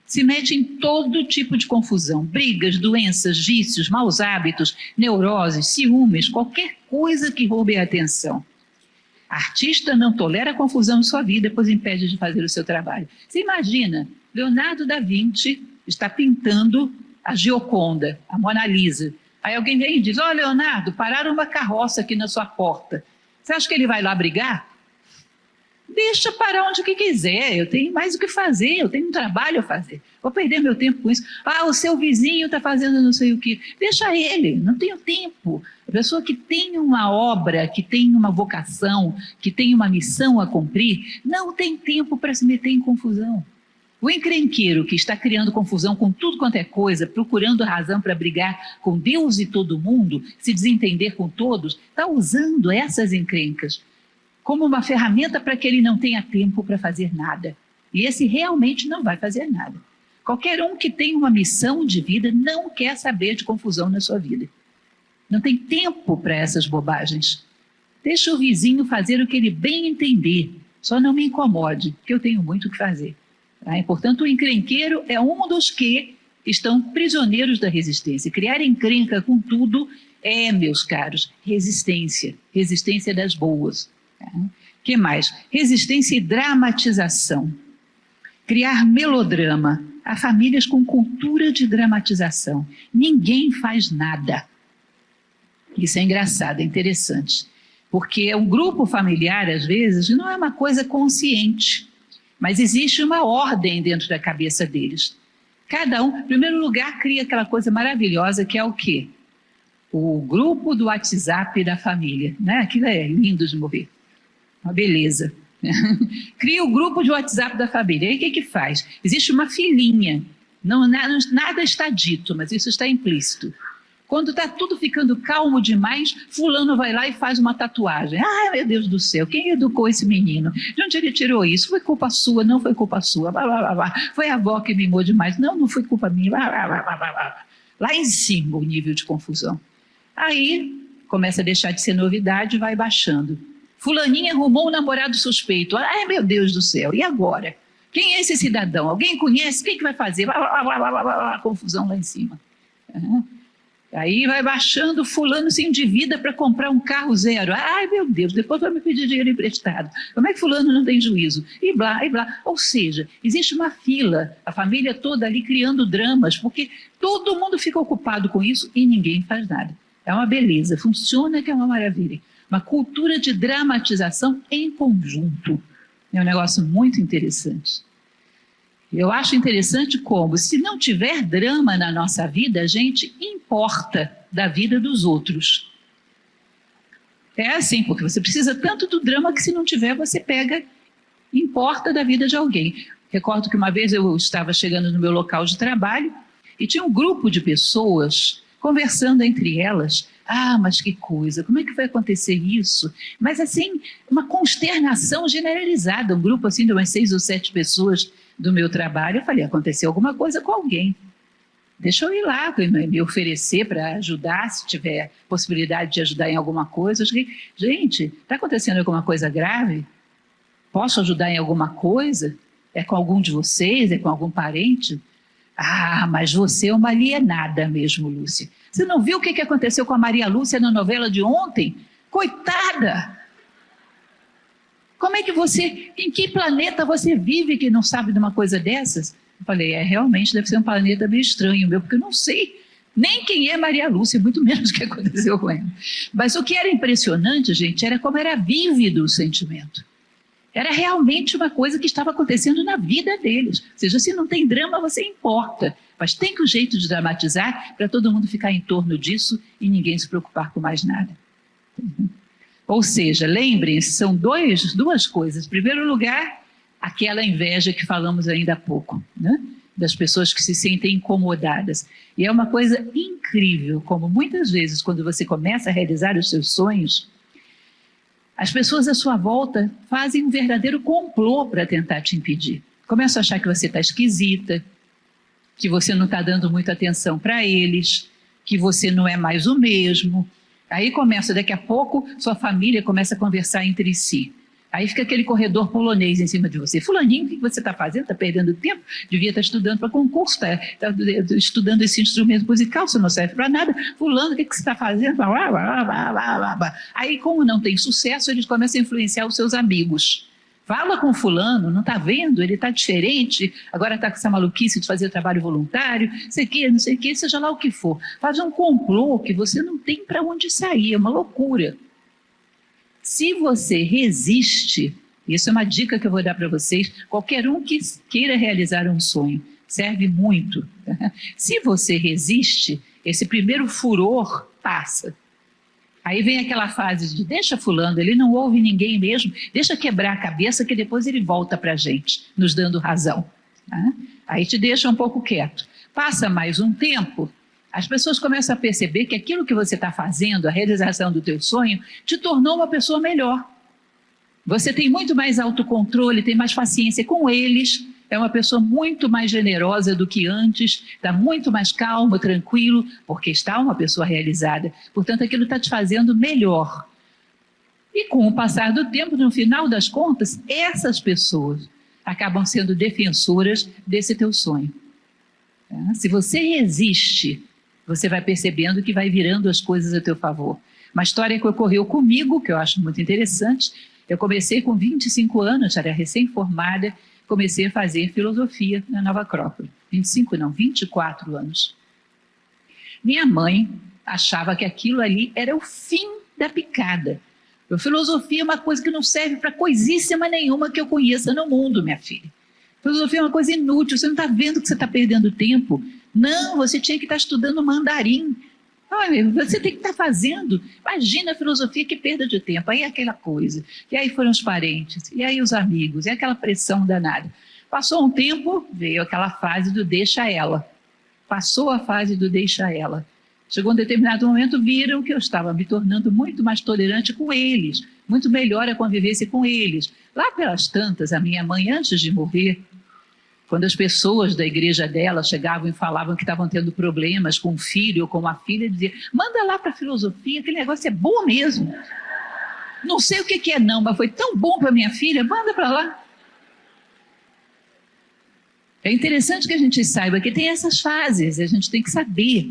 [SPEAKER 1] Se mete em todo tipo de confusão. Brigas, doenças, vícios, maus hábitos, neuroses, ciúmes, qualquer coisa que roube a atenção. Artista não tolera confusão em sua vida, pois impede de fazer o seu trabalho. Você imagina, Leonardo da Vinci está pintando a Gioconda, a Mona Lisa. Aí alguém vem e diz, Leonardo, pararam uma carroça aqui na sua porta. Você acha que ele vai lá brigar? Deixa parar onde que quiser, eu tenho mais o que fazer, eu tenho um trabalho a fazer. Vou perder meu tempo com isso. O seu vizinho está fazendo não sei o quê. Deixa ele, não tenho tempo. A pessoa que tem uma obra, que tem uma vocação, que tem uma missão a cumprir, não tem tempo para se meter em confusão. O encrenqueiro que está criando confusão com tudo quanto é coisa, procurando razão para brigar com Deus e todo mundo, se desentender com todos, está usando essas encrencas como uma ferramenta para que ele não tenha tempo para fazer nada. E esse realmente não vai fazer nada. Qualquer um que tem uma missão de vida não quer saber de confusão na sua vida. Não tem tempo para essas bobagens. Deixa o vizinho fazer o que ele bem entender. Só não me incomode, porque eu tenho muito o que fazer. Tá? E, portanto, o encrenqueiro é um dos que estão prisioneiros da resistência. Criar encrenca com tudo é, meus caros, resistência. Resistência das boas. O que mais? Resistência e dramatização. Criar melodrama. Há famílias com cultura de dramatização. Ninguém faz nada. Isso é engraçado, é interessante. Porque um grupo familiar, às vezes, não é uma coisa consciente, mas existe uma ordem dentro da cabeça deles. Cada um, em primeiro lugar, cria aquela coisa maravilhosa que é o quê? O grupo do WhatsApp da família. Né? Aquilo é lindo de morrer. Uma beleza. Cria o grupo de WhatsApp da família. Aí o que faz? Existe uma filinha. Nada está dito, mas isso está implícito. Quando está tudo ficando calmo demais, fulano vai lá e faz uma tatuagem. Ai, meu Deus do céu, quem educou esse menino? De onde ele tirou isso? Foi culpa sua? Não foi culpa sua. Foi a avó que mimou demais. Não foi culpa minha. Lá em cima o nível de confusão. Aí começa a deixar de ser novidade e vai baixando. Fulaninha arrumou um namorado suspeito. Ai, meu Deus do céu, e agora? Quem é esse cidadão? Alguém conhece? Quem que vai fazer? Confusão lá em cima. Aí vai baixando, fulano se endivida para comprar um carro zero. Ai, meu Deus, depois vai me pedir dinheiro emprestado. Como é que fulano não tem juízo? E blá, e blá. Ou seja, existe uma fila, a família toda ali criando dramas, porque todo mundo fica ocupado com isso e ninguém faz nada. É uma beleza, funciona que é uma maravilha. Uma cultura de dramatização em conjunto. É um negócio muito interessante. Eu acho interessante como, se não tiver drama na nossa vida, a gente importa da vida dos outros. É assim, porque você precisa tanto do drama que se não tiver, você pega, importa da vida de alguém. Recordo que uma vez eu estava chegando no meu local de trabalho e tinha um grupo de pessoas conversando entre elas. Mas que coisa, como é que vai acontecer isso? Mas assim, uma consternação generalizada, um grupo assim de umas 6 ou 7 pessoas do meu trabalho, eu falei, aconteceu alguma coisa com alguém. Deixa eu ir lá, me oferecer para ajudar, se tiver possibilidade de ajudar em alguma coisa. Eu cheguei, gente, está acontecendo alguma coisa grave? Posso ajudar em alguma coisa? É com algum de vocês? É com algum parente? Ah, mas você é uma alienada mesmo, Lúcia. Você não viu o que aconteceu com a Maria Lúcia na novela de ontem? Coitada! Como é que você, em que planeta você vive que não sabe de uma coisa dessas? Eu falei, realmente deve ser um planeta meio estranho meu, porque eu não sei nem quem é Maria Lúcia, muito menos o que aconteceu com ela. Mas o que era impressionante, gente, era como era vívido o sentimento. Era realmente uma coisa que estava acontecendo na vida deles. Ou seja, se não tem drama, você importa. Mas tem que um jeito de dramatizar para todo mundo ficar em torno disso e ninguém se preocupar com mais nada. Ou seja, lembrem-se, são duas coisas. Em primeiro lugar, aquela inveja que falamos ainda há pouco, né? Das pessoas que se sentem incomodadas. E é uma coisa incrível, como muitas vezes, quando você começa a realizar os seus sonhos, as pessoas à sua volta fazem um verdadeiro complô para tentar te impedir. Começam a achar que você está esquisita, que você não está dando muita atenção para eles, que você não é mais o mesmo. Aí começa, daqui a pouco, sua família começa a conversar entre si. Aí fica aquele corredor polonês em cima de você. Fulaninho, o que você está fazendo? Está perdendo tempo? Devia estar estudando para concurso, está estudando esse instrumento musical, você não serve para nada. Fulano, o que você está fazendo? Aí, como não tem sucesso, eles começam a influenciar os seus amigos. Fala com fulano, não está vendo? Ele está diferente, agora está com essa maluquice de fazer trabalho voluntário, não sei o que, seja lá o que for. Faz um complô que você não tem para onde sair, é uma loucura. Se você resiste, isso é uma dica que eu vou dar para vocês, qualquer um que queira realizar um sonho, serve muito. Se você resiste, esse primeiro furor passa. Aí vem aquela fase de deixa fulano, ele não ouve ninguém mesmo, deixa quebrar a cabeça que depois ele volta para a gente, nos dando razão. Tá? Aí te deixa um pouco quieto. Passa mais um tempo, as pessoas começam a perceber que aquilo que você está fazendo, a realização do teu sonho, te tornou uma pessoa melhor. Você tem muito mais autocontrole, tem mais paciência com eles, é uma pessoa muito mais generosa do que antes, está muito mais calmo, tranquilo, porque está uma pessoa realizada. Portanto, aquilo está te fazendo melhor. E com o passar do tempo, no final das contas, essas pessoas acabam sendo defensoras desse teu sonho. Se você resiste, você vai percebendo que vai virando as coisas a teu favor. Uma história que ocorreu comigo, que eu acho muito interessante, eu comecei com 25 anos, era recém-formada, comecei a fazer filosofia na Nova Acrópole. 25 não, 24 anos. Minha mãe achava que aquilo ali era o fim da picada. A filosofia é uma coisa que não serve para coisíssima nenhuma que eu conheça no mundo, minha filha. Filosofia é uma coisa inútil, você não está vendo que você está perdendo tempo? Não, você tinha que estar estudando mandarim. Você tem que estar fazendo. Imagina a filosofia, que perda de tempo. Aí aquela coisa. E aí foram os parentes, e aí os amigos, e aquela pressão danada. Passou um tempo, veio aquela fase do deixa ela. Passou a fase do deixa ela. Chegou um determinado momento, viram que eu estava me tornando muito mais tolerante com eles, muito melhor a convivência com eles. Lá pelas tantas, a minha mãe, antes de morrer, quando as pessoas da igreja dela chegavam e falavam que estavam tendo problemas com o filho ou com a filha, dizia, manda lá para a filosofia, aquele negócio é bom mesmo. Não sei o que é não, mas foi tão bom para minha filha, manda para lá. É interessante que a gente saiba que tem essas fases, a gente tem que saber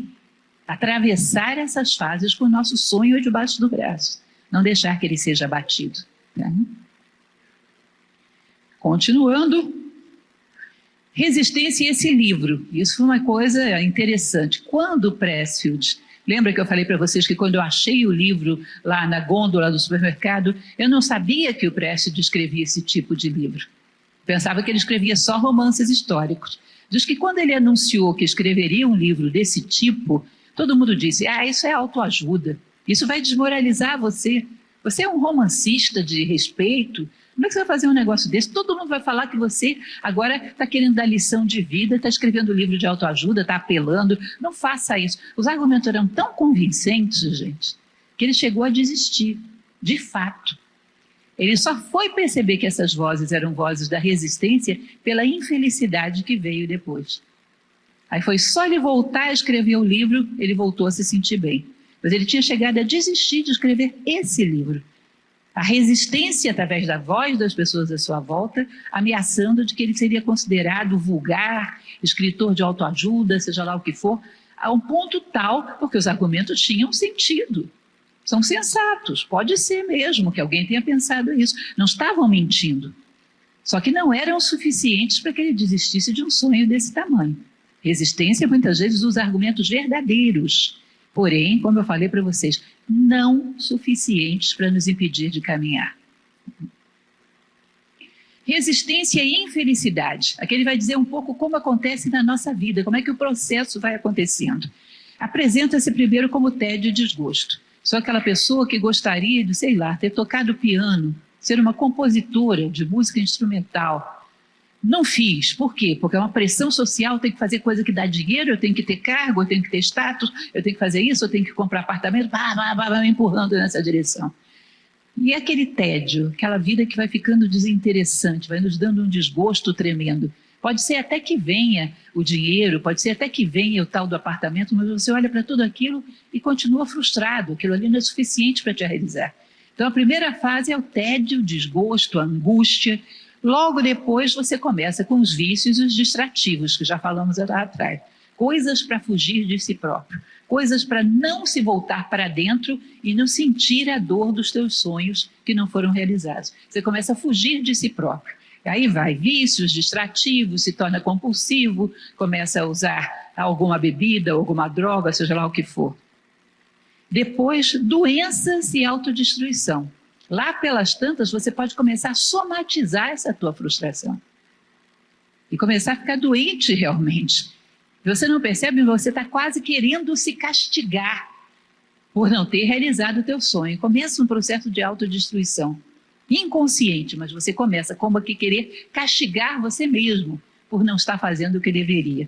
[SPEAKER 1] atravessar essas fases com o nosso sonho debaixo do braço, não deixar que ele seja abatido. Tá? Continuando, resistência a esse livro, isso foi uma coisa interessante. Quando o Pressfield, lembra que eu falei para vocês que quando eu achei o livro lá na gôndola do supermercado, eu não sabia que o Pressfield escrevia esse tipo de livro. Pensava que ele escrevia só romances históricos. Diz que quando ele anunciou que escreveria um livro desse tipo, todo mundo disse, isso é autoajuda, isso vai desmoralizar você. Você é um romancista de respeito, como é que você vai fazer um negócio desse? Todo mundo vai falar que você agora está querendo dar lição de vida, está escrevendo livro de autoajuda, está apelando. Não faça isso. Os argumentos eram tão convincentes, gente, que ele chegou a desistir, de fato. Ele só foi perceber que essas vozes eram vozes da resistência pela infelicidade que veio depois. Aí foi só ele voltar a escrever o livro, ele voltou a se sentir bem. Mas ele tinha chegado a desistir de escrever esse livro. A resistência através da voz das pessoas à sua volta, ameaçando de que ele seria considerado vulgar, escritor de autoajuda, seja lá o que for, a um ponto tal, porque os argumentos tinham sentido. São sensatos, pode ser mesmo que alguém tenha pensado isso. Não estavam mentindo. Só que não eram suficientes para que ele desistisse de um sonho desse tamanho. Resistência muitas vezes usa argumentos verdadeiros, porém, como eu falei para vocês, não suficientes para nos impedir de caminhar. Resistência e infelicidade. Aqui ele vai dizer um pouco como acontece na nossa vida, como é que o processo vai acontecendo. Apresenta-se primeiro como tédio e desgosto. Sou aquela pessoa que gostaria de, sei lá, ter tocado piano, ser uma compositora de música instrumental. Não fiz. Por quê? Porque é uma pressão social, eu tenho que fazer coisa que dá dinheiro, eu tenho que ter cargo, eu tenho que ter status, eu tenho que fazer isso, eu tenho que comprar apartamento, vai me empurrando nessa direção. E aquele tédio, aquela vida que vai ficando desinteressante, vai nos dando um desgosto tremendo. Pode ser até que venha o dinheiro, pode ser até que venha o tal do apartamento, mas você olha para tudo aquilo e continua frustrado, aquilo ali não é suficiente para te realizar. Então a primeira fase é o tédio, o desgosto, a angústia. Logo depois você começa com os vícios e os distrativos, que já falamos lá atrás. Coisas para fugir de si próprio, coisas para não se voltar para dentro e não sentir a dor dos teus sonhos que não foram realizados. Você começa a fugir de si próprio. Aí vai vícios, distrativos, se torna compulsivo, começa a usar alguma bebida, alguma droga, seja lá o que for. Depois, doenças e autodestruição. Lá pelas tantas, você pode começar a somatizar essa tua frustração. E começar a ficar doente realmente. Você não percebe, você está quase querendo se castigar por não ter realizado o teu sonho. Começa um processo de autodestruição. Inconsciente, mas você começa como a querer castigar você mesmo por não estar fazendo o que deveria.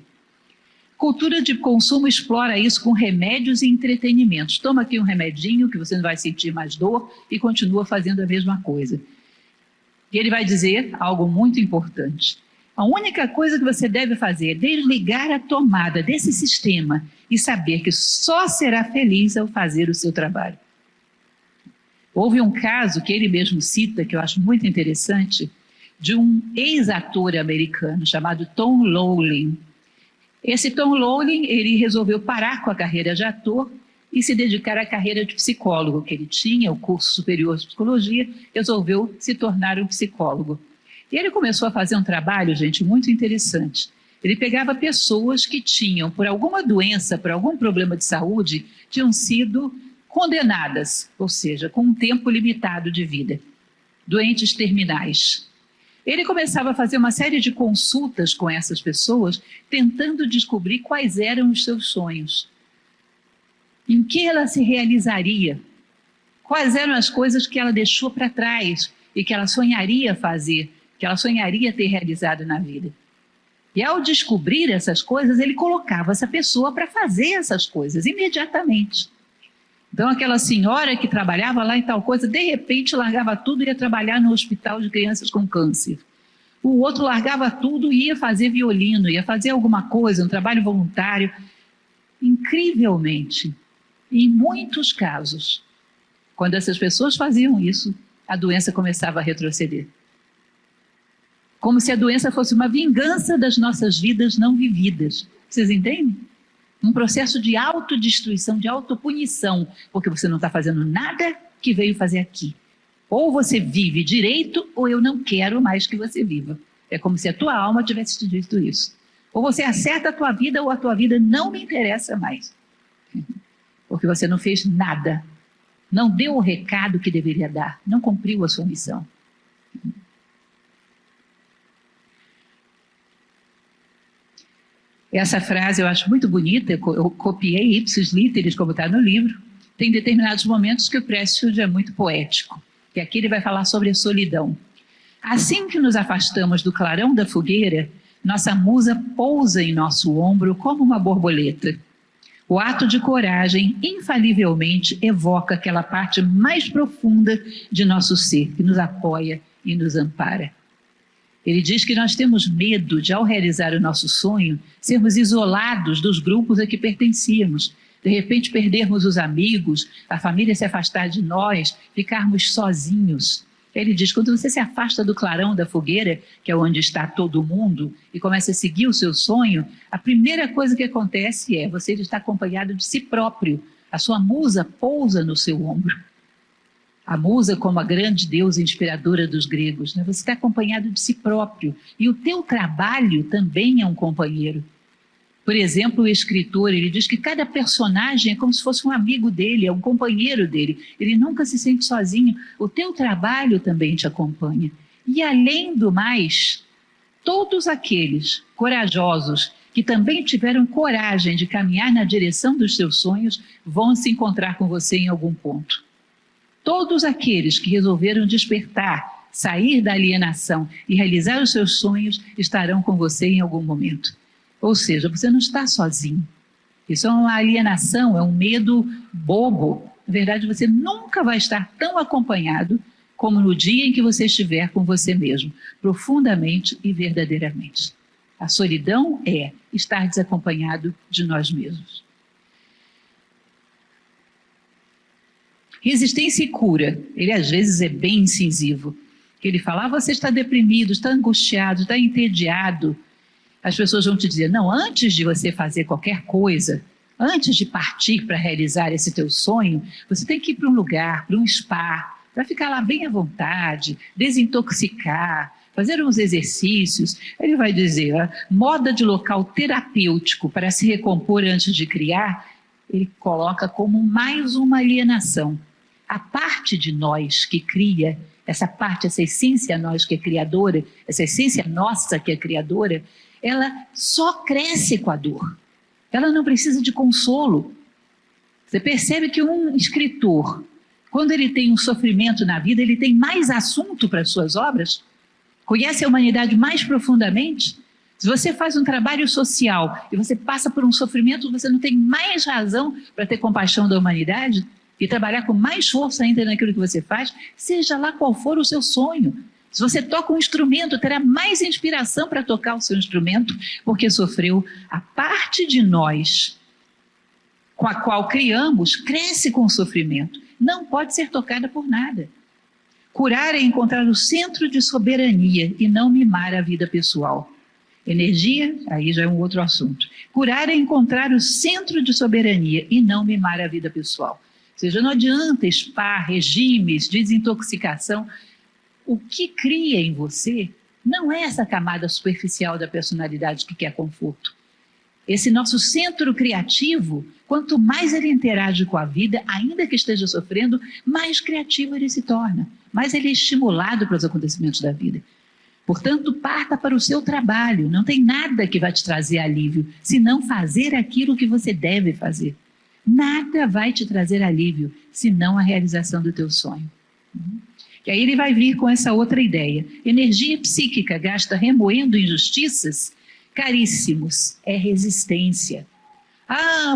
[SPEAKER 1] Cultura de consumo explora isso com remédios e entretenimentos. Toma aqui um remedinho que você não vai sentir mais dor e continua fazendo a mesma coisa. E ele vai dizer algo muito importante. A única coisa que você deve fazer é desligar a tomada desse sistema e saber que só será feliz ao fazer o seu trabalho. Houve um caso que ele mesmo cita, que eu acho muito interessante, de um ex-ator americano chamado Tom Lowling. Esse Tom Lowling, ele resolveu parar com a carreira de ator e se dedicar à carreira de psicólogo, que ele tinha, o curso superior de psicologia, resolveu se tornar um psicólogo. E ele começou a fazer um trabalho, gente, muito interessante. Ele pegava pessoas que tinham, por alguma doença, por algum problema de saúde, tinham sido condenadas, ou seja, com um tempo limitado de vida, doentes terminais. Ele começava a fazer uma série de consultas com essas pessoas, tentando descobrir quais eram os seus sonhos, em que ela se realizaria, quais eram as coisas que ela deixou para trás e que ela sonharia fazer, que ela sonharia ter realizado na vida. E ao descobrir essas coisas, ele colocava essa pessoa para fazer essas coisas imediatamente. Então, aquela senhora que trabalhava lá em tal coisa, de repente largava tudo e ia trabalhar no hospital de crianças com câncer. O outro largava tudo e ia fazer violino, ia fazer alguma coisa, um trabalho voluntário. Incrivelmente, em muitos casos, quando essas pessoas faziam isso, a doença começava a retroceder. Como se a doença fosse uma vingança das nossas vidas não vividas. Vocês entendem? Um processo de autodestruição, de autopunição, porque você não está fazendo nada que veio fazer aqui. Ou você vive direito, ou eu não quero mais que você viva. É como se a tua alma tivesse te dito isso. Ou você acerta a tua vida, ou a tua vida não me interessa mais. Porque você não fez nada. Não deu o recado que deveria dar. Não cumpriu a sua missão. Essa frase eu acho muito bonita, eu copiei ipsis literis, como está no livro. Tem determinados momentos que o Pressfield é muito poético, que aqui ele vai falar sobre a solidão. Assim que nos afastamos do clarão da fogueira, nossa musa pousa em nosso ombro como uma borboleta. O ato de coragem, infalivelmente, evoca aquela parte mais profunda de nosso ser, que nos apoia e nos ampara. Ele diz que nós temos medo de, ao realizar o nosso sonho, sermos isolados dos grupos a que pertencíamos. De repente, perdermos os amigos, a família se afastar de nós, ficarmos sozinhos. Ele diz, quando você se afasta do clarão da fogueira, que é onde está todo mundo, e começa a seguir o seu sonho, a primeira coisa que acontece é você estar acompanhado de si próprio. A sua musa pousa no seu ombro. A musa como a grande deusa inspiradora dos gregos, né? Você está acompanhado de si próprio. E o teu trabalho também é um companheiro. Por exemplo, o escritor, ele diz que cada personagem é como se fosse um amigo dele, é um companheiro dele. Ele nunca se sente sozinho. O teu trabalho também te acompanha. E além do mais, todos aqueles corajosos que também tiveram coragem de caminhar na direção dos seus sonhos vão se encontrar com você em algum ponto. Todos aqueles que resolveram despertar, sair da alienação e realizar os seus sonhos estarão com você em algum momento. Ou seja, você não está sozinho. Isso é uma alienação, é um medo bobo. Na verdade, você nunca vai estar tão acompanhado como no dia em que você estiver com você mesmo, profundamente e verdadeiramente. A solidão é estar desacompanhado de nós mesmos. Resistência e cura. Ele às vezes é bem incisivo. Ele fala, você está deprimido, está angustiado, está entediado. As pessoas vão te dizer, não, antes de você fazer qualquer coisa, antes de partir para realizar esse teu sonho, você tem que ir para um lugar, para um spa, para ficar lá bem à vontade, desintoxicar, fazer uns exercícios. Ele vai dizer, moda de local terapêutico para se recompor antes de criar, ele coloca como mais uma alienação. A parte de nós que cria, essa parte, essa essência nós que é criadora, essa essência nossa que é criadora, ela só cresce com a dor. Ela não precisa de consolo. Você percebe que um escritor, quando ele tem um sofrimento na vida, ele tem mais assunto para as suas obras? Conhece a humanidade mais profundamente? Se você faz um trabalho social e você passa por um sofrimento, você não tem mais razão para ter compaixão da humanidade e trabalhar com mais força ainda naquilo que você faz, seja lá qual for o seu sonho. Se você toca um instrumento, terá mais inspiração para tocar o seu instrumento, porque sofreu. A parte de nós com a qual criamos cresce com o sofrimento. Não pode ser tocada por nada. Curar é encontrar o centro de soberania e não mimar a vida pessoal. Energia, aí já é um outro assunto. Curar é encontrar o centro de soberania e não mimar a vida pessoal. Ou seja, não adianta spa, regimes, desintoxicação. O que cria em você não é essa camada superficial da personalidade que quer conforto. Esse nosso centro criativo, quanto mais ele interage com a vida, ainda que esteja sofrendo, mais criativo ele se torna, mais ele é estimulado para os acontecimentos da vida. Portanto, parta para o seu trabalho, não tem nada que vai te trazer alívio, senão fazer aquilo que você deve fazer. Nada vai te trazer alívio, senão a realização do teu sonho. E aí ele vai vir com essa outra ideia. Energia psíquica gasta remoendo injustiças, caríssimos, é resistência.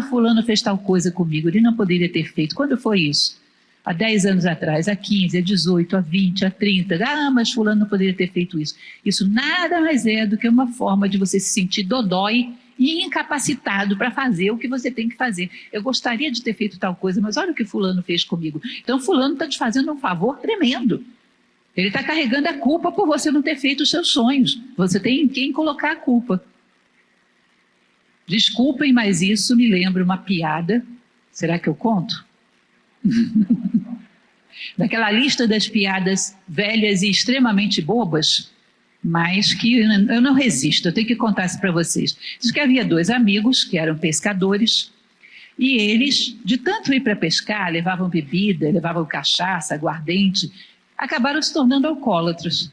[SPEAKER 1] Fulano fez tal coisa comigo, ele não poderia ter feito. Quando foi isso? Há 10 anos atrás, há 15, há 18, há 20, há 30. Mas fulano não poderia ter feito isso. Isso nada mais é do que uma forma de você se sentir dodói e incapacitado para fazer o que você tem que fazer. Eu gostaria de ter feito tal coisa, mas olha o que fulano fez comigo. Então fulano está te fazendo um favor tremendo. Ele está carregando a culpa por você não ter feito os seus sonhos. Você tem em quem colocar a culpa. Desculpem, mas isso me lembra uma piada. Será que eu conto? Daquela lista das piadas velhas e extremamente bobas, mas que eu não resisto, eu tenho que contar isso para vocês. Diz que havia 2 amigos que eram pescadores e eles, de tanto ir para pescar, levavam bebida, levavam cachaça, aguardente, acabaram se tornando alcoólatras.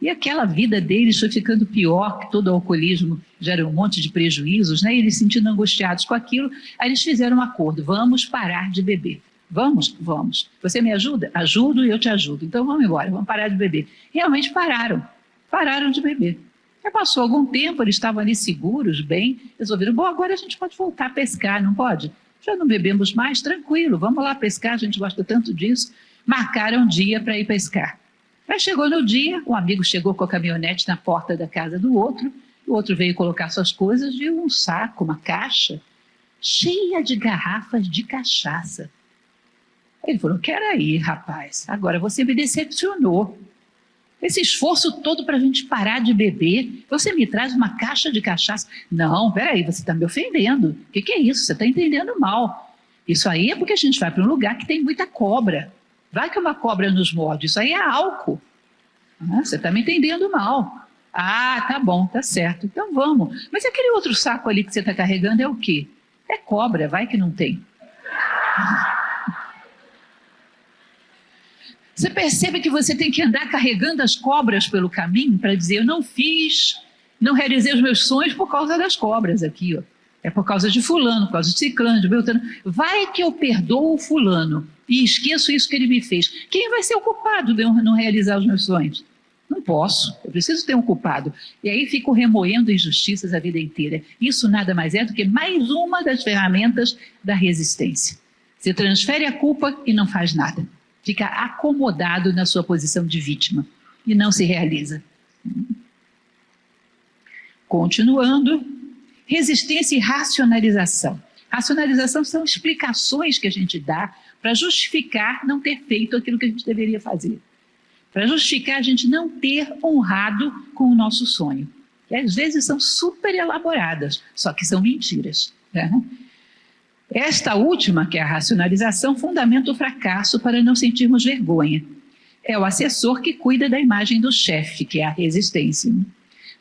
[SPEAKER 1] E aquela vida deles foi ficando pior, que todo alcoolismo gera um monte de prejuízos, né? E eles se sentindo angustiados com aquilo, aí eles fizeram um acordo, vamos parar de beber. Vamos? Vamos. Você me ajuda? Ajudo e eu te ajudo. Então vamos embora, vamos parar de beber. Realmente pararam de beber. Já passou algum tempo, eles estavam ali seguros, bem, resolveram, bom, agora a gente pode voltar a pescar, não pode? Já não bebemos mais, tranquilo, vamos lá pescar, a gente gosta tanto disso. Marcaram um dia para ir pescar. Aí chegou no dia, um amigo chegou com a caminhonete na porta da casa do outro, o outro veio colocar suas coisas, viu um saco, uma caixa, cheia de garrafas de cachaça. Ele falou, aí, rapaz, agora você me decepcionou. Esse esforço todo para a gente parar de beber, você me traz uma caixa de cachaça. Não, peraí, você está me ofendendo. O que é isso? Você está entendendo mal. Isso aí é porque a gente vai para um lugar que tem muita cobra. Vai que uma cobra nos morde, isso aí é álcool. Você está me entendendo mal. Ah, tá bom, tá certo, então vamos. Mas aquele outro saco ali que você está carregando é o quê? É cobra, vai que não tem. Você percebe que você tem que andar carregando as cobras pelo caminho para dizer, eu não fiz, não realizei os meus sonhos por causa das cobras aqui, ó. É por causa de fulano, por causa de ciclano, de beltrano. Vai que eu perdoo o fulano e esqueço isso que ele me fez. Quem vai ser o culpado de eu não realizar os meus sonhos? Não posso, eu preciso ter um culpado. E aí fico remoendo injustiças a vida inteira. Isso nada mais é do que mais uma das ferramentas da resistência. Você transfere a culpa e não faz nada. Fica acomodado na sua posição de vítima e não se realiza. Continuando, resistência e racionalização. Racionalização são explicações que a gente dá para justificar não ter feito aquilo que a gente deveria fazer. Para justificar a gente não ter honrado com o nosso sonho. E às vezes são super elaboradas, só que são mentiras. Né? Esta última, que é a racionalização, fundamenta o fracasso para não sentirmos vergonha. É o assessor que cuida da imagem do chefe, que é a resistência.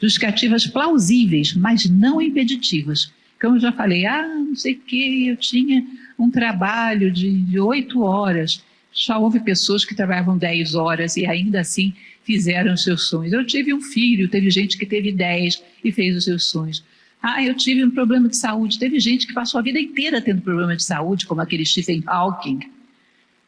[SPEAKER 1] Justificativas plausíveis, mas não impeditivas. Como eu já falei, não sei o que, eu tinha um trabalho de 8 horas. Já houve pessoas que trabalhavam 10 horas e ainda assim fizeram os seus sonhos. Eu tive um filho, teve gente que teve 10 e fez os seus sonhos. Eu tive um problema de saúde. Teve gente que passou a vida inteira tendo problema de saúde, como aquele Stephen Hawking,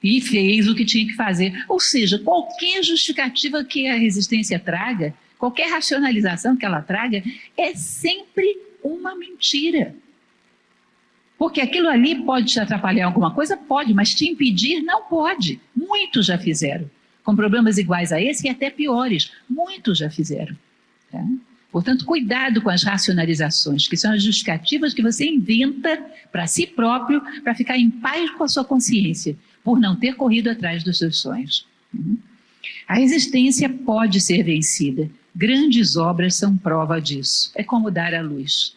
[SPEAKER 1] e fez o que tinha que fazer. Ou seja, qualquer justificativa que a resistência traga, qualquer racionalização que ela traga, é sempre uma mentira. Porque aquilo ali pode te atrapalhar em alguma coisa? Pode, mas te impedir? Não pode. Muitos já fizeram. Com problemas iguais a esse e até piores. Muitos já fizeram. Tá? Portanto, cuidado com as racionalizações, que são as justificativas que você inventa para si próprio, para ficar em paz com a sua consciência, por não ter corrido atrás dos seus sonhos. A resistência pode ser vencida. Grandes obras são prova disso. É como dar à luz.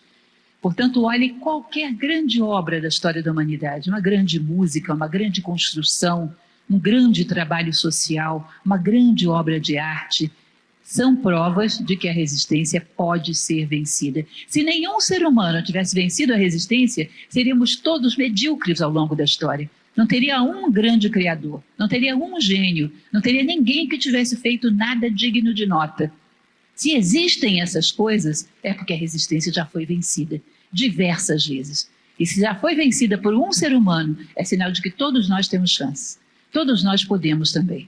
[SPEAKER 1] Portanto, olhe qualquer grande obra da história da humanidade, uma grande música, uma grande construção, um grande trabalho social, uma grande obra de arte, são provas de que a resistência pode ser vencida. Se nenhum ser humano tivesse vencido a resistência, seríamos todos medíocres ao longo da história. Não teria um grande criador, não teria um gênio, não teria ninguém que tivesse feito nada digno de nota. Se existem essas coisas, é porque a resistência já foi vencida diversas vezes. E se já foi vencida por um ser humano, é sinal de que todos nós temos chance. Todos nós podemos também.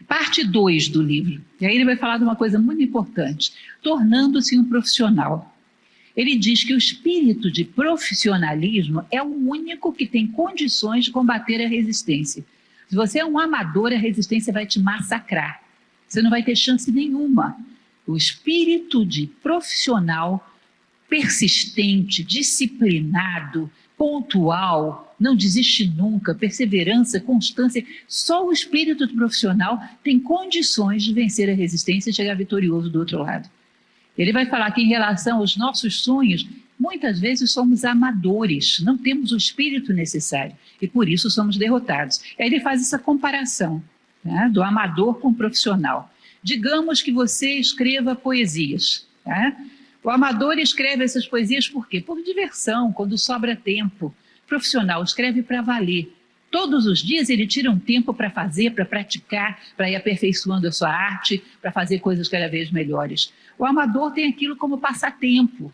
[SPEAKER 1] Parte 2 do livro. E aí ele vai falar de uma coisa muito importante. Tornando-se um profissional. Ele diz que o espírito de profissionalismo é o único que tem condições de combater a resistência. Se você é um amador, a resistência vai te massacrar. Você não vai ter chance nenhuma. O espírito de profissional, persistente, disciplinado, pontual, não desiste nunca, perseverança, constância, só o espírito do profissional tem condições de vencer a resistência e chegar vitorioso do outro lado. Ele vai falar que em relação aos nossos sonhos, muitas vezes somos amadores, não temos o espírito necessário e por isso somos derrotados. Aí ele faz essa comparação, né, do amador com o profissional. Digamos que você escreva poesias. Tá? O amador escreve essas poesias por quê? Por diversão, quando sobra tempo. O profissional escreve para valer. Todos os dias ele tira um tempo para fazer, para praticar, para ir aperfeiçoando a sua arte, para fazer coisas cada vez melhores. O amador tem aquilo como passatempo.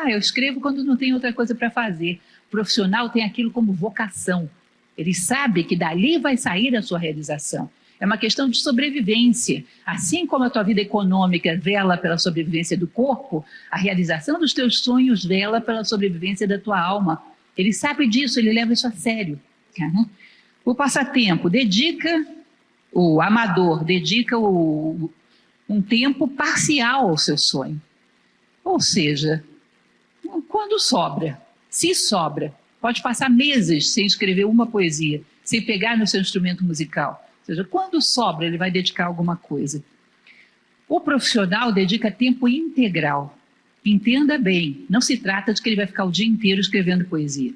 [SPEAKER 1] Eu escrevo quando não tem outra coisa para fazer. O profissional tem aquilo como vocação. Ele sabe que dali vai sair a sua realização. É uma questão de sobrevivência. Assim como a tua vida econômica vela pela sobrevivência do corpo, a realização dos teus sonhos vela pela sobrevivência da tua alma. Ele sabe disso, ele leva isso a sério. O passatempo o amador dedica um tempo parcial ao seu sonho. Ou seja, quando sobra, se sobra, pode passar meses sem escrever uma poesia, sem pegar no seu instrumento musical. Ou seja, quando sobra, ele vai dedicar alguma coisa. O profissional dedica tempo integral. Entenda bem, não se trata de que ele vai ficar o dia inteiro escrevendo poesia.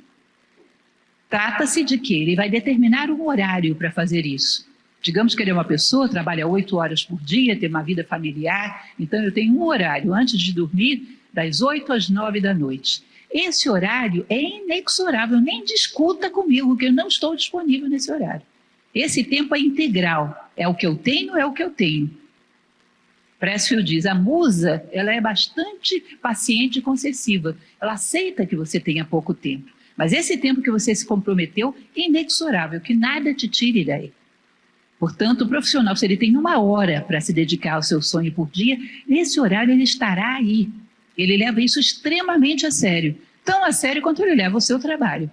[SPEAKER 1] Trata-se de que ele vai determinar um horário para fazer isso. Digamos que ele é uma pessoa, trabalha 8 horas por dia, tem uma vida familiar, então eu tenho um horário antes de dormir, das 8 às 9 da noite. Esse horário é inexorável, nem discuta comigo, que eu não estou disponível nesse horário. Esse tempo é integral, é o que eu tenho, é o que eu tenho. Pressfield diz, a musa ela é bastante paciente e concessiva, ela aceita que você tenha pouco tempo, mas esse tempo que você se comprometeu é inexorável, que nada te tire daí. Portanto, o profissional, se ele tem 1 hora para se dedicar ao seu sonho por dia, nesse horário ele estará aí. Ele leva isso extremamente a sério, tão a sério quanto ele leva o seu trabalho.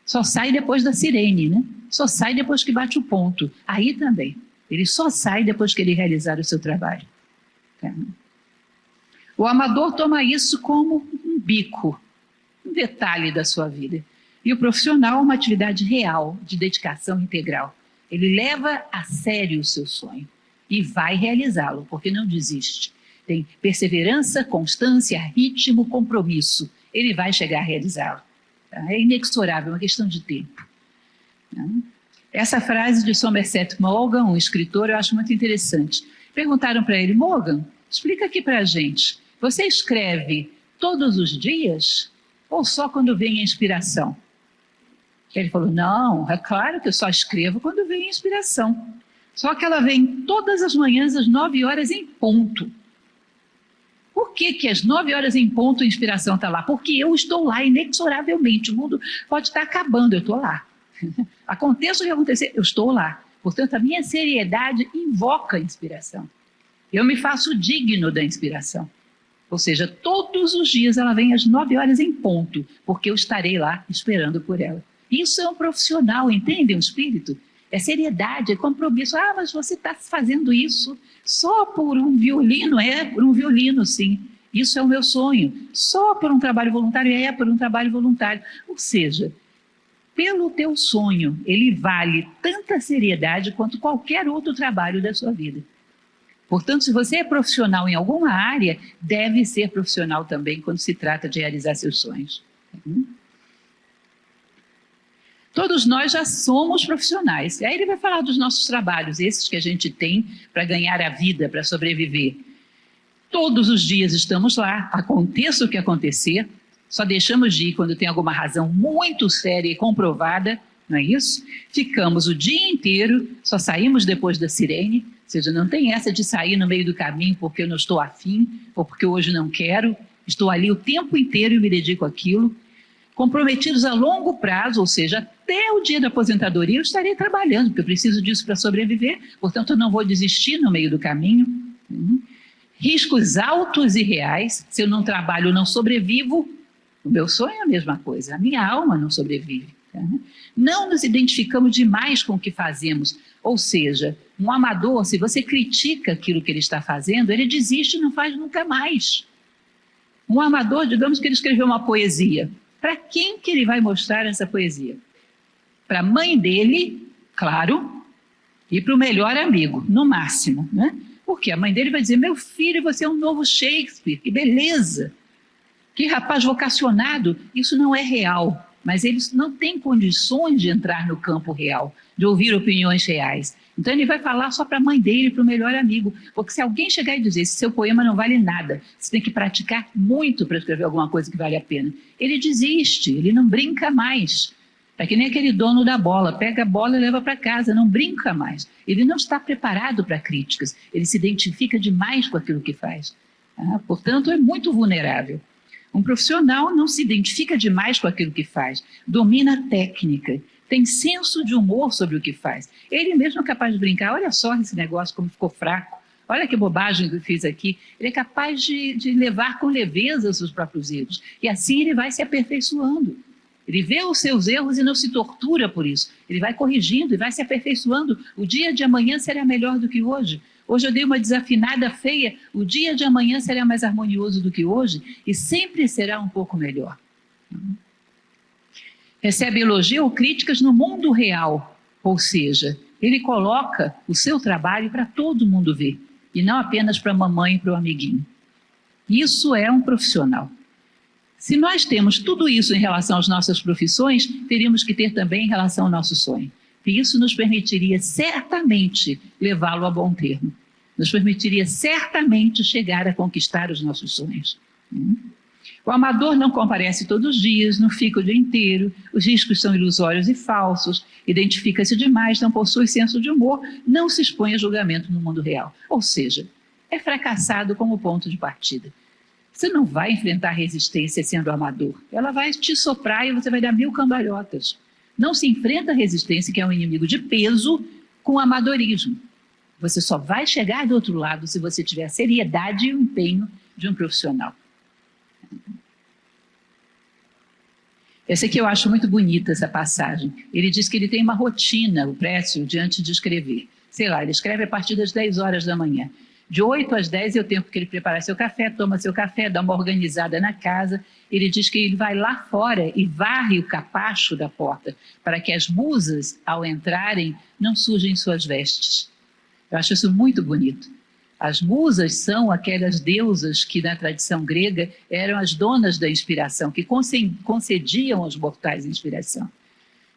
[SPEAKER 1] Só sai depois da sirene, né? Só sai depois que bate o ponto. Aí também. Ele só sai depois que ele realizar o seu trabalho. O amador toma isso como um bico, um detalhe da sua vida. E o profissional uma atividade real, de dedicação integral. Ele leva a sério o seu sonho e vai realizá-lo, porque não desiste. Tem perseverança, constância, ritmo, compromisso. Ele vai chegar a realizá-lo. É inexorável, é uma questão de tempo. Essa frase de Somerset Maugham, um escritor, eu acho muito interessante. Perguntaram para ele, Maugham, explica aqui para a gente, você escreve todos os dias ou só quando vem a inspiração? Ele falou, não, é claro que eu só escrevo quando vem a inspiração. Só que ela vem todas as manhãs às 9 horas em ponto. Por que às 9 horas em ponto a inspiração está lá? Porque eu estou lá inexoravelmente. O mundo pode estar acabando, eu estou lá. Aconteça o que acontecer, eu estou lá. Portanto, a minha seriedade invoca a inspiração. Eu me faço digno da inspiração. Ou seja, todos os dias ela vem às 9 horas em ponto, porque eu estarei lá esperando por ela. Isso é um profissional, entende? Um espírito. É seriedade, é compromisso. Ah, mas você está fazendo isso só por um violino? É, por um violino, sim. Isso é o meu sonho. Só por um trabalho voluntário? É, por um trabalho voluntário. Ou seja, pelo teu sonho, ele vale tanta seriedade quanto qualquer outro trabalho da sua vida. Portanto, se você é profissional em alguma área, deve ser profissional também quando se trata de realizar seus sonhos. Todos nós já somos profissionais. Aí ele vai falar dos nossos trabalhos, esses que a gente tem para ganhar a vida, para sobreviver. Todos os dias estamos lá, aconteça o que acontecer, só deixamos de ir quando tem alguma razão muito séria e comprovada, não é isso? Ficamos o dia inteiro, só saímos depois da sirene, ou seja, não tem essa de sair no meio do caminho porque eu não estou afim, ou porque hoje não quero, estou ali o tempo inteiro e me dedico àquilo. Comprometidos a longo prazo, ou seja, até o dia da aposentadoria eu estarei trabalhando, porque eu preciso disso para sobreviver, portanto eu não vou desistir no meio do caminho. Riscos altos e reais, se eu não trabalho, eu não sobrevivo. O meu sonho é a mesma coisa, a minha alma não sobrevive. Não nos identificamos demais com o que fazemos, ou seja, um amador, se você critica aquilo que ele está fazendo, ele desiste e não faz nunca mais. Um amador, digamos que ele escreveu uma poesia, para quem que ele vai mostrar essa poesia? Para a mãe dele, claro, e para o melhor amigo, no máximo, né? Porque a mãe dele vai dizer, meu filho, você é um novo Shakespeare, que beleza, que rapaz vocacionado. Isso não é real, mas eles não têm condições de entrar no campo real, de ouvir opiniões reais. Então ele vai falar só para a mãe dele, para o melhor amigo, porque se alguém chegar e dizer, esse seu poema não vale nada, você tem que praticar muito para escrever alguma coisa que vale a pena, ele desiste, ele não brinca mais. É que nem aquele dono da bola, pega a bola e leva para casa, não brinca mais. Ele não está preparado para críticas, ele se identifica demais com aquilo que faz. Portanto, é muito vulnerável. Um profissional não se identifica demais com aquilo que faz, domina a técnica, tem senso de humor sobre o que faz. Ele mesmo é capaz de brincar, olha só esse negócio como ficou fraco, olha que bobagem que eu fiz aqui. Ele é capaz de levar com leveza os seus próprios erros. E assim ele vai se aperfeiçoando. Ele vê os seus erros e não se tortura por isso. Ele vai corrigindo e vai se aperfeiçoando. O dia de amanhã será melhor do que hoje. Hoje eu dei uma desafinada feia, o dia de amanhã será mais harmonioso do que hoje e sempre será um pouco melhor. Recebe elogio ou críticas no mundo real, ou seja, ele coloca o seu trabalho para todo mundo ver, e não apenas para a mamãe e para o amiguinho. Isso é um profissional. Se nós temos tudo isso em relação às nossas profissões, teríamos que ter também em relação ao nosso sonho. E isso nos permitiria certamente levá-lo a bom termo. Nos permitiria certamente chegar a conquistar os nossos sonhos. O amador não comparece todos os dias, não fica o dia inteiro, os riscos são ilusórios e falsos, identifica-se demais, não possui senso de humor, não se expõe a julgamento no mundo real. Ou seja, é fracassado como ponto de partida. Você não vai enfrentar resistência sendo amador. Ela vai te soprar e você vai dar 1000 cambalhotas. Não se enfrenta a resistência, que é um inimigo de peso, com amadorismo. Você só vai chegar do outro lado se você tiver a seriedade e o empenho de um profissional. Essa aqui eu acho muito bonita, essa passagem. Ele diz que ele tem uma rotina, o Précio, diante de escrever. Sei lá, ele escreve a partir das 10 horas da manhã. De 8 às 10 é o tempo que ele prepara seu café, toma seu café, dá uma organizada na casa. Ele diz que ele vai lá fora e varre o capacho da porta para que as musas, ao entrarem, não sujem suas vestes. Eu acho isso muito bonito. As musas são aquelas deusas que, na tradição grega, eram as donas da inspiração, que concediam aos mortais inspiração.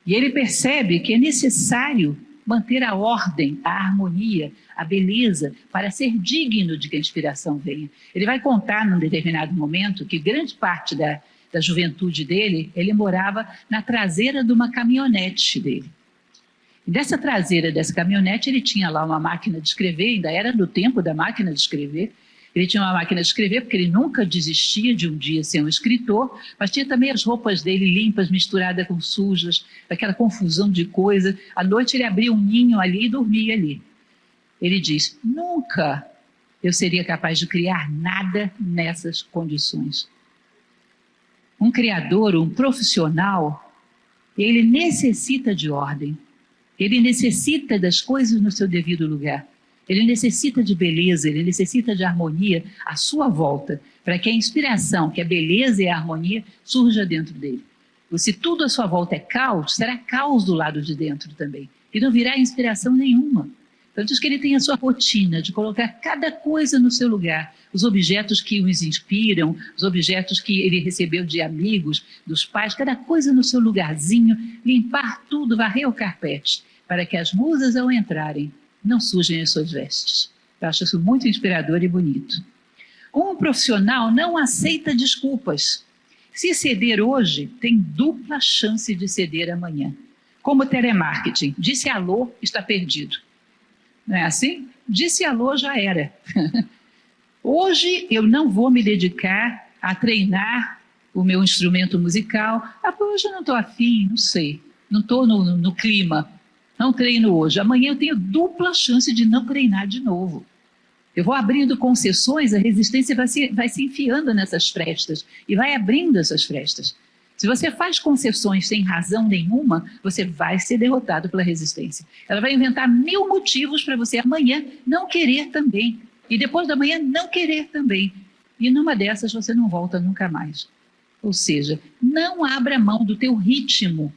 [SPEAKER 1] E ele percebe que é necessário manter a ordem, a harmonia, a beleza, para ser digno de que a inspiração venha. Ele vai contar, num determinado momento, que grande parte da juventude dele, ele morava na traseira de uma caminhonete dele. E dessa traseira dessa caminhonete, ele tinha lá uma máquina de escrever, ainda era do tempo da máquina de escrever. Ele tinha uma máquina de escrever porque ele nunca desistia de um dia ser um escritor, mas tinha também as roupas dele limpas, misturadas com sujas, aquela confusão de coisa. À noite ele abria um ninho ali e dormia ali. Ele diz, nunca eu seria capaz de criar nada nessas condições. Um criador, um profissional, ele necessita de ordem. Ele necessita das coisas no seu devido lugar. Ele necessita de beleza, ele necessita de harmonia à sua volta, para que a inspiração, que a beleza e a harmonia surja dentro dele. Se tudo à sua volta é caos, será caos do lado de dentro também. E não virá inspiração nenhuma. Então diz que ele tem a sua rotina de colocar cada coisa no seu lugar. Os objetos que os inspiram, os objetos que ele recebeu de amigos, dos pais, cada coisa no seu lugarzinho, limpar tudo, varrer o carpete, para que as musas, ao entrarem, não sujem as suas vestes. Eu acho isso muito inspirador e bonito. Um profissional não aceita desculpas. Se ceder hoje, tem dupla chance de ceder amanhã. Como telemarketing, disse alô, está perdido. Não é assim? Disse alô, já era. Hoje eu não vou me dedicar a treinar o meu instrumento musical. Hoje eu não estou afim, não sei. Não estou no clima. Não treino hoje. Amanhã eu tenho dupla chance de não treinar de novo. Eu vou abrindo concessões, a resistência vai se enfiando nessas frestas e vai abrindo essas frestas. Se você faz concessões sem razão nenhuma, você vai ser derrotado pela resistência. Ela vai inventar 1000 motivos para você amanhã não querer também. E depois da manhã não querer também. E numa dessas você não volta nunca mais. Ou seja, não abra mão do teu ritmo,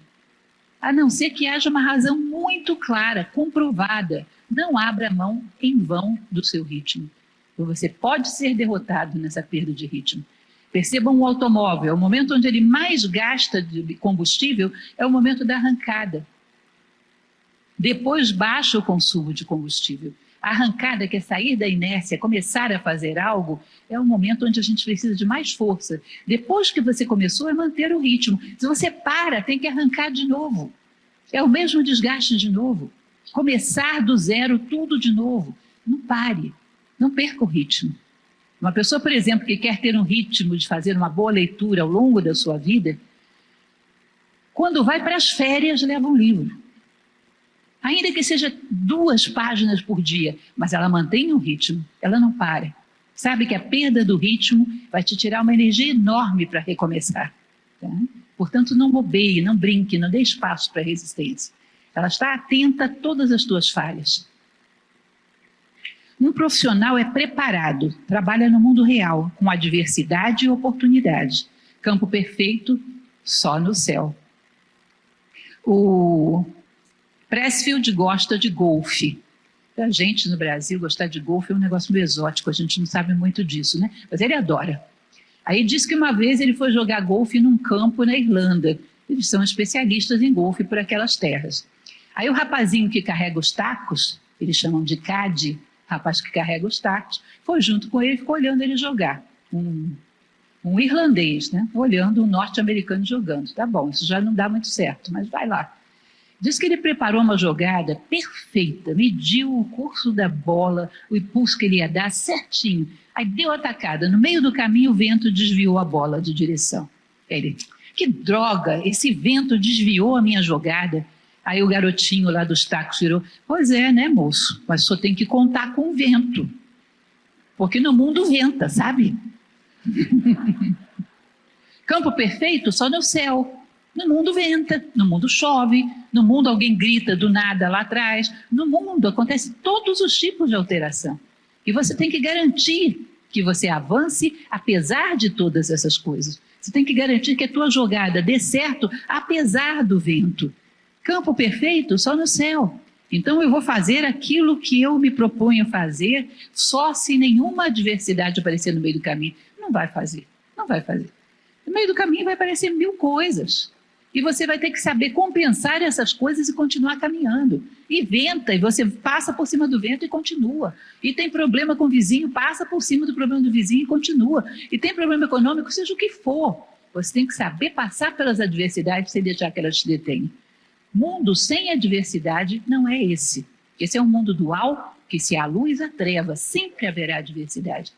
[SPEAKER 1] a não ser que haja uma razão muito clara, comprovada. Não abra mão em vão do seu ritmo. Você pode ser derrotado nessa perda de ritmo. Percebam o automóvel, o momento onde ele mais gasta de combustível é o momento da arrancada. Depois baixa o consumo de combustível. A arrancada, que é sair da inércia, começar a fazer algo, é o momento onde a gente precisa de mais força. Depois que você começou, é manter o ritmo. Se você para, tem que arrancar de novo. É o mesmo desgaste de novo. Começar do zero, tudo de novo. Não pare, não perca o ritmo. Uma pessoa, por exemplo, que quer ter um ritmo de fazer uma boa leitura ao longo da sua vida, Quando vai para as férias, leva um livro. Ainda que seja 2 páginas por dia, mas ela mantém um ritmo, ela não para. Sabe que a perda do ritmo vai te tirar uma energia enorme para recomeçar. Tá? Portanto, não bobeie, não brinque, não dê espaço para a resistência. Ela está atenta a todas as tuas falhas. Um profissional é preparado, trabalha no mundo real, com adversidade e oportunidade. Campo perfeito, só no céu. O Pressfield gosta de golfe. A gente no Brasil gostar de golfe é um negócio meio exótico, a gente não sabe muito disso, né? Mas ele adora. Aí diz que uma vez ele foi jogar golfe num campo na Irlanda. Eles são especialistas em golfe por aquelas terras. Aí o rapazinho que carrega os tacos, eles chamam de caddy, rapaz que carrega os tacos, foi junto com ele e ficou olhando ele jogar. Um irlandês, né? Olhando um norte-americano jogando. Tá bom, isso já não dá muito certo, mas vai lá. Diz que ele preparou uma jogada perfeita, mediu o curso da bola, o impulso que ele ia dar certinho. Aí deu a tacada. No meio do caminho, o vento desviou a bola de direção. Ele, que droga, esse vento desviou a minha jogada. Aí o garotinho lá dos tacos virou, pois é, né, moço? Mas só tem que contar com o vento. Porque no mundo venta, sabe? Campo perfeito só no céu. No mundo venta, no mundo chove, no mundo alguém grita do nada lá atrás. No mundo acontece todos os tipos de alteração. E você tem que garantir que você avance apesar de todas essas coisas. Você tem que garantir que a tua jogada dê certo apesar do vento. Campo perfeito só no céu. Então eu vou fazer aquilo que eu me proponho fazer só se nenhuma adversidade aparecer no meio do caminho. Não vai fazer, não vai fazer. No meio do caminho vai aparecer 1000 coisas. E você vai ter que saber compensar essas coisas e continuar caminhando. E venta, e você passa por cima do vento e continua. E tem problema com o vizinho, passa por cima do problema do vizinho e continua. E tem problema econômico, seja o que for. Você tem que saber passar pelas adversidades sem deixar que elas te detenham. Mundo sem adversidade não é esse. Esse é um mundo dual, que se há luz, há treva, sempre haverá adversidade.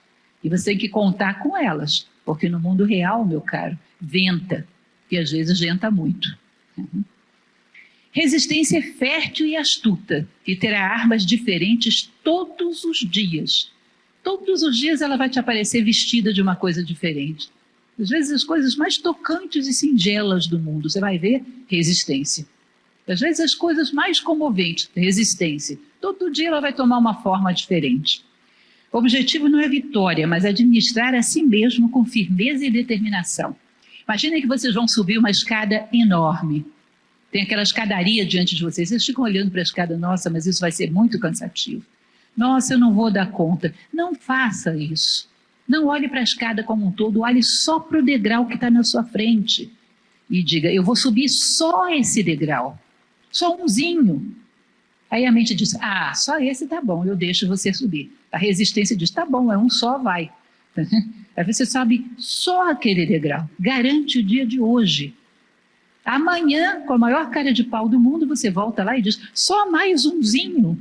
[SPEAKER 1] E você tem que contar com elas, porque no mundo real, meu caro, venta. E às vezes venta muito. Resistência é fértil e astuta, e terá armas diferentes todos os dias. Todos os dias ela vai te aparecer vestida de uma coisa diferente. Às vezes as coisas mais tocantes e singelas do mundo, você vai ver resistência. Às vezes as coisas mais comoventes, resistência. Todo dia ela vai tomar uma forma diferente. O objetivo não é vitória, mas administrar a si mesmo com firmeza e determinação. Imaginem que vocês vão subir uma escada enorme. Tem aquela escadaria diante de vocês. Vocês ficam olhando para a escada, nossa, mas isso vai ser muito cansativo. Nossa, eu não vou dar conta. Não faça isso. Não olhe para a escada como um todo, olhe só para o degrau que está na sua frente. E diga, eu vou subir só esse degrau. Só umzinho. Aí a mente diz, só esse tá bom, eu deixo você subir. A resistência diz, tá bom, é um só, vai. Aí você sobe só aquele degrau, garante o dia de hoje. Amanhã, com a maior cara de pau do mundo, você volta lá e diz, só mais umzinho,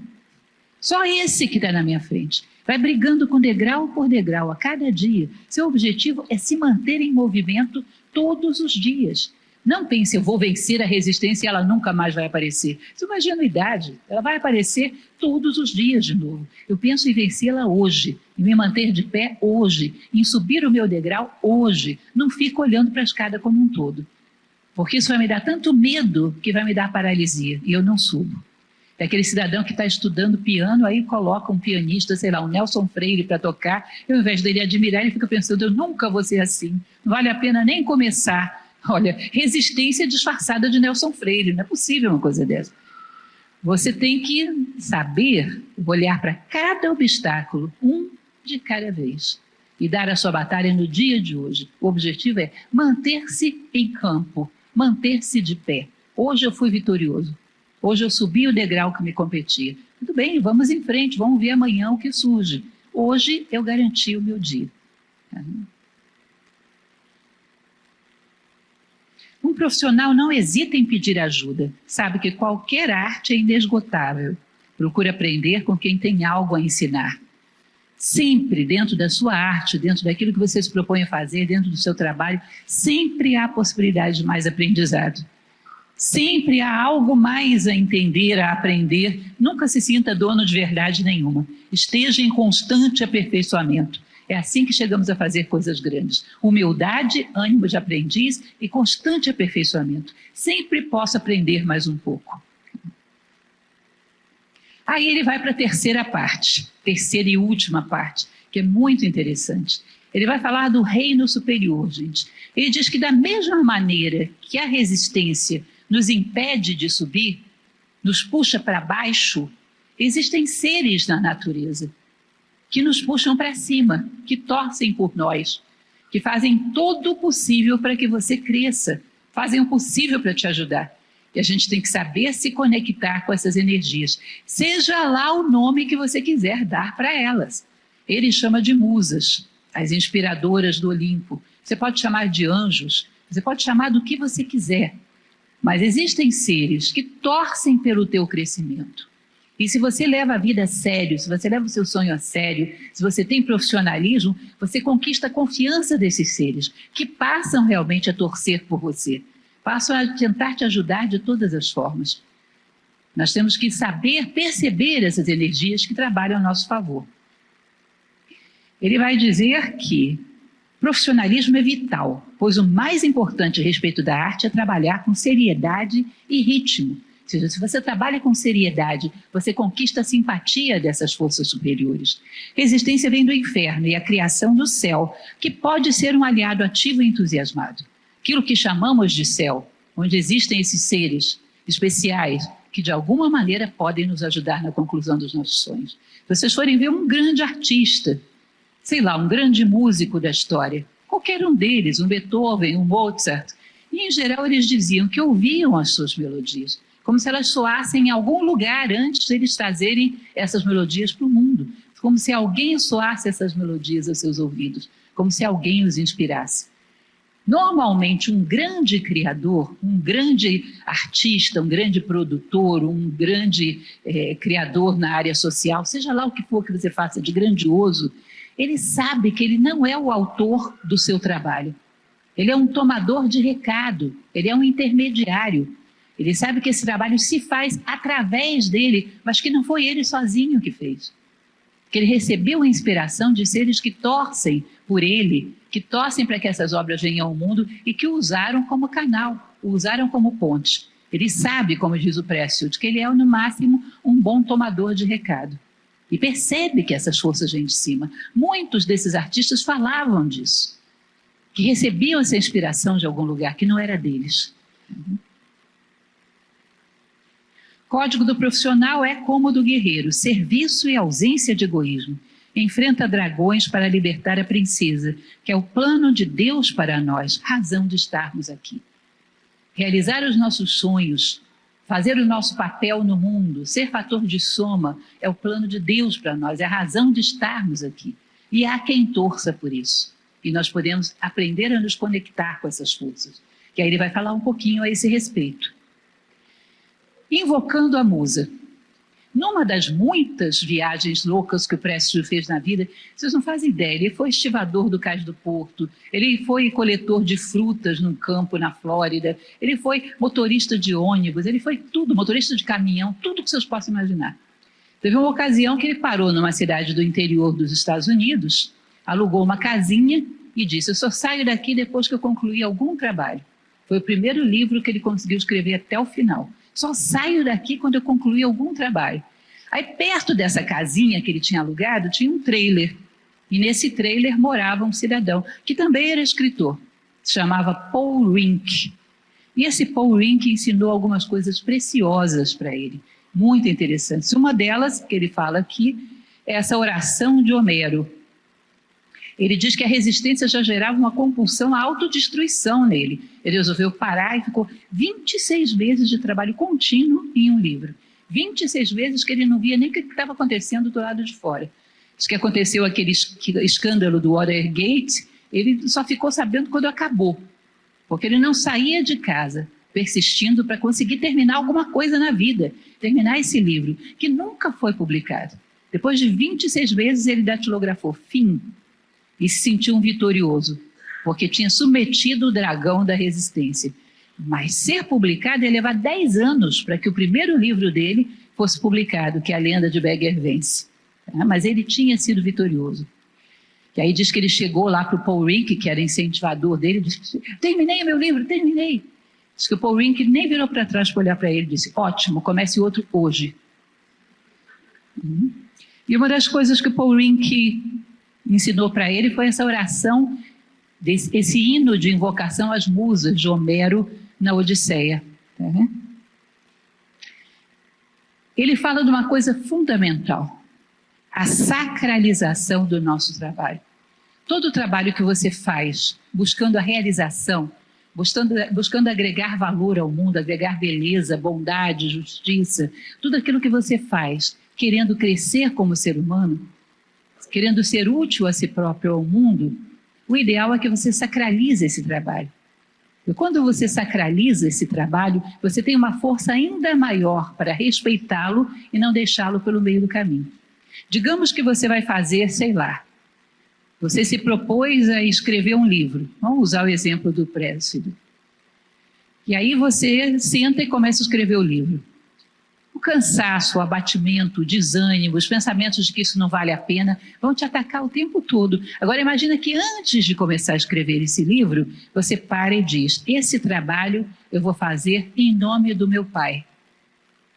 [SPEAKER 1] só esse que está na minha frente. Vai brigando com degrau por degrau a cada dia. Seu objetivo é se manter em movimento todos os dias. Não pense, eu vou vencer a resistência e ela nunca mais vai aparecer. Isso é uma ingenuidade. Ela vai aparecer todos os dias de novo. Eu penso em vencê-la hoje, em me manter de pé hoje, em subir o meu degrau hoje. Não fico olhando para a escada como um todo. Porque isso vai me dar tanto medo que vai me dar paralisia e eu não subo. É aquele cidadão que está estudando piano, aí coloca um pianista, sei lá, um Nelson Freire para tocar, e ao invés dele admirar, ele fica pensando, eu nunca vou ser assim, não vale a pena nem começar. Olha, resistência disfarçada de Nelson Freire, não é possível uma coisa dessa. Você tem que saber olhar para cada obstáculo, um de cada vez, e dar a sua batalha no dia de hoje. O objetivo é manter-se em campo, manter-se de pé. Hoje eu fui vitorioso, hoje eu subi o degrau que me competia. Tudo bem, vamos em frente, vamos ver amanhã o que surge. Hoje eu garanti o meu dia. Um profissional não hesita em pedir ajuda, sabe que qualquer arte é inesgotável. Procura aprender com quem tem algo a ensinar. Sempre dentro da sua arte, dentro daquilo que você se propõe a fazer, dentro do seu trabalho, sempre há possibilidade de mais aprendizado. Sempre há algo mais a entender, a aprender. Nunca se sinta dono de verdade nenhuma. Esteja em constante aperfeiçoamento. É assim que chegamos a fazer coisas grandes. Humildade, ânimo de aprendiz e constante aperfeiçoamento. Sempre posso aprender mais um pouco. Aí ele vai para a terceira parte, terceira e última parte, que é muito interessante. Ele vai falar do reino superior, gente. Ele diz que da mesma maneira que a resistência nos impede de subir, nos puxa para baixo, existem seres na natureza que nos puxam para cima, que torcem por nós, que fazem todo o possível para que você cresça, fazem o possível para te ajudar. E a gente tem que saber se conectar com essas energias, seja lá o nome que você quiser dar para elas. Ele chama de musas, as inspiradoras do Olimpo. Você pode chamar de anjos, você pode chamar do que você quiser, mas existem seres que torcem pelo teu crescimento. E se você leva a vida a sério, se você leva o seu sonho a sério, se você tem profissionalismo, você conquista a confiança desses seres, que passam realmente a torcer por você, passam a tentar te ajudar de todas as formas. Nós temos que saber perceber essas energias que trabalham a nosso favor. Ele vai dizer que profissionalismo é vital, pois o mais importante a respeito da arte é trabalhar com seriedade e ritmo. Ou seja, se você trabalha com seriedade, você conquista a simpatia dessas forças superiores. Resistência vem do inferno e a criação do céu, que pode ser um aliado ativo e entusiasmado. Aquilo que chamamos de céu, onde existem esses seres especiais que de alguma maneira podem nos ajudar na conclusão dos nossos sonhos. Se vocês forem ver um grande artista, sei lá, um grande músico da história, qualquer um deles, um Beethoven, um Mozart, e em geral eles diziam que ouviam as suas melodias, como se elas soassem em algum lugar antes de eles trazerem essas melodias para o mundo, como se alguém soasse essas melodias aos seus ouvidos, como se alguém os inspirasse. Normalmente, um grande criador, um grande artista, um grande produtor, um grande criador na área social, seja lá o que for que você faça de grandioso, ele sabe que ele não é o autor do seu trabalho. Ele é um tomador de recado, ele é um intermediário. Ele sabe que esse trabalho se faz através dele, mas que não foi ele sozinho que fez. Que ele recebeu a inspiração de seres que torcem por ele, que torcem para que essas obras venham ao mundo e que o usaram como canal, o usaram como ponte. Ele sabe, como diz o Presfield, que ele é, no máximo, um bom tomador de recado. E percebe que essas forças vêm de cima. Muitos desses artistas falavam disso, que recebiam essa inspiração de algum lugar que não era deles. Código do profissional é como o do guerreiro, serviço e ausência de egoísmo. Enfrenta dragões para libertar a princesa, que é o plano de Deus para nós, razão de estarmos aqui. Realizar os nossos sonhos, fazer o nosso papel no mundo, ser fator de soma, é o plano de Deus para nós, é a razão de estarmos aqui. E há quem torça por isso. E nós podemos aprender a nos conectar com essas forças. Que aí ele vai falar um pouquinho a esse respeito. Invocando a musa. Numa das muitas viagens loucas que o Prestes fez na vida, vocês não fazem ideia, ele foi estivador do Cais do Porto, ele foi coletor de frutas num campo na Flórida, ele foi motorista de ônibus, ele foi tudo, motorista de caminhão, tudo que vocês possam imaginar. Teve uma ocasião que ele parou numa cidade do interior dos Estados Unidos, alugou uma casinha e disse: eu só saio daqui depois que eu concluir algum trabalho. Foi o primeiro livro que ele conseguiu escrever até o final. Só saio daqui quando eu concluir algum trabalho. Aí, perto dessa casinha que ele tinha alugado, tinha um trailer. E nesse trailer morava um cidadão, que também era escritor. Se chamava Paul Rink. E esse Paul Rink ensinou algumas coisas preciosas para ele, muito interessantes. Uma delas, que ele fala aqui, é essa oração de Homero. Ele diz que a resistência já gerava uma compulsão à autodestruição nele. Ele resolveu parar e ficou 26 meses de trabalho contínuo em um livro. 26 vezes que ele não via nem o que estava acontecendo do lado de fora. Diz que aconteceu aquele escândalo do Watergate, ele só ficou sabendo quando acabou, porque ele não saía de casa, persistindo para conseguir terminar alguma coisa na vida, terminar esse livro, que nunca foi publicado. Depois de 26 vezes ele datilografou fim e se sentiu um vitorioso, porque tinha submetido o dragão da resistência. Mas ser publicado ia levar 10 anos para que o primeiro livro dele fosse publicado, que é A Lenda de Beggar Vence. Mas ele tinha sido vitorioso. E aí diz que ele chegou lá para o Paul Rink, que era incentivador dele, e disse: terminei meu livro, terminei. Diz que o Paul Rink nem virou para trás para olhar para ele e disse: ótimo, comece outro hoje. E uma das coisas que o Paul Rink ensinou para ele foi essa oração, esse hino de invocação às musas de Homero na Odisseia. Ele fala de uma coisa fundamental: a sacralização do nosso trabalho. Todo o trabalho que você faz buscando a realização, buscando agregar valor ao mundo, agregar beleza, bondade, justiça, tudo aquilo que você faz querendo crescer como ser humano, querendo ser útil a si próprio ao mundo, o ideal é que você sacralize esse trabalho. E quando você sacraliza esse trabalho, você tem uma força ainda maior para respeitá-lo e não deixá-lo pelo meio do caminho. Digamos que você vai fazer, sei lá, você se propôs a escrever um livro. Vamos usar o exemplo do Précido. E aí você senta e começa a escrever o livro. O cansaço, o abatimento, o desânimo, os pensamentos de que isso não vale a pena vão te atacar o tempo todo. Agora imagina que antes de começar a escrever esse livro, você para e diz: esse trabalho eu vou fazer em nome do meu pai,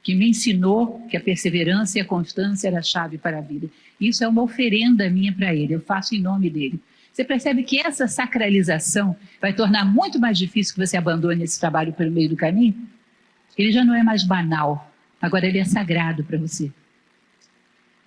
[SPEAKER 1] que me ensinou que a perseverança e a constância era a chave para a vida. Isso é uma oferenda minha para ele, eu faço em nome dele. Você percebe que essa sacralização vai tornar muito mais difícil que você abandone esse trabalho pelo meio do caminho? Ele já não é mais banal, agora ele é sagrado para você.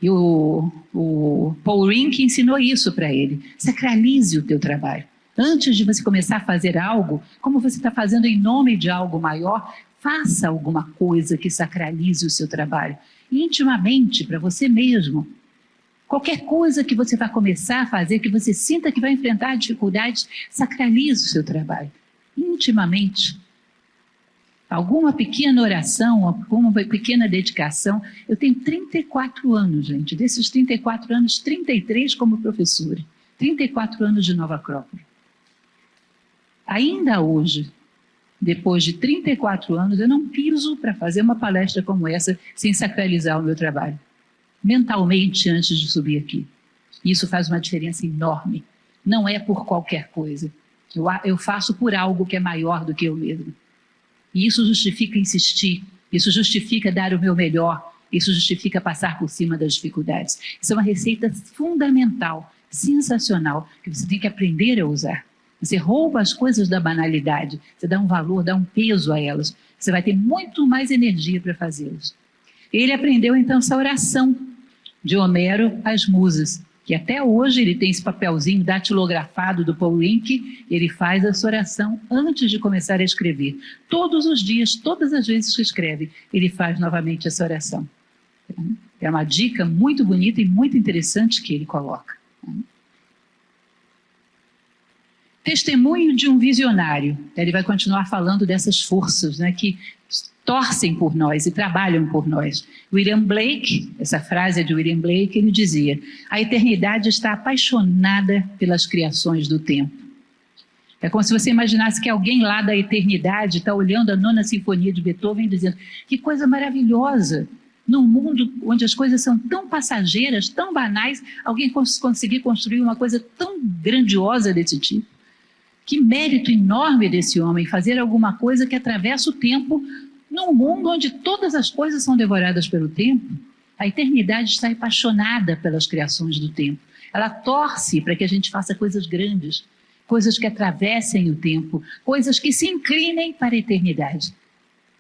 [SPEAKER 1] E o Paul Rink ensinou isso para ele: sacralize o teu trabalho. Antes de você começar a fazer algo, como você está fazendo em nome de algo maior, faça alguma coisa que sacralize o seu trabalho, intimamente, para você mesmo. Qualquer coisa que você vai começar a fazer, que você sinta que vai enfrentar dificuldades, sacralize o seu trabalho, intimamente. Alguma pequena oração, alguma pequena dedicação. Eu tenho 34 anos, gente. Desses 34 anos, 33 como professora. 34 anos de Nova Acrópole. Ainda hoje, depois de 34 anos, eu não piso para fazer uma palestra como essa sem sacralizar o meu trabalho, mentalmente, antes de subir aqui. Isso faz uma diferença enorme. Não é por qualquer coisa. Eu faço por algo que é maior do que eu mesmo. E isso justifica insistir, isso justifica dar o meu melhor, isso justifica passar por cima das dificuldades. Isso é uma receita fundamental, sensacional, que você tem que aprender a usar. Você rouba as coisas da banalidade, você dá um valor, dá um peso a elas, você vai ter muito mais energia para fazê-las. Ele aprendeu então essa oração de Homero às musas, que até hoje ele tem esse papelzinho datilografado do Paul Rink, ele faz essa oração antes de começar a escrever. Todos os dias, todas as vezes que escreve, ele faz novamente essa oração. É uma dica muito bonita e muito interessante que ele coloca. Testemunho de um visionário. Ele vai continuar falando dessas forças, né, que torcem por nós e trabalham por nós. William Blake, essa frase é de William Blake, ele dizia: a eternidade está apaixonada pelas criações do tempo. É como se você imaginasse que alguém lá da eternidade está olhando a 9ª Sinfonia de Beethoven e dizendo: que coisa maravilhosa! Num mundo onde as coisas são tão passageiras, tão banais, alguém conseguir construir uma coisa tão grandiosa desse tipo. Que mérito enorme desse homem fazer alguma coisa que atravessa o tempo num mundo onde todas as coisas são devoradas pelo tempo. A eternidade está apaixonada pelas criações do tempo. Ela torce para que a gente faça coisas grandes, coisas que atravessem o tempo, coisas que se inclinem para a eternidade,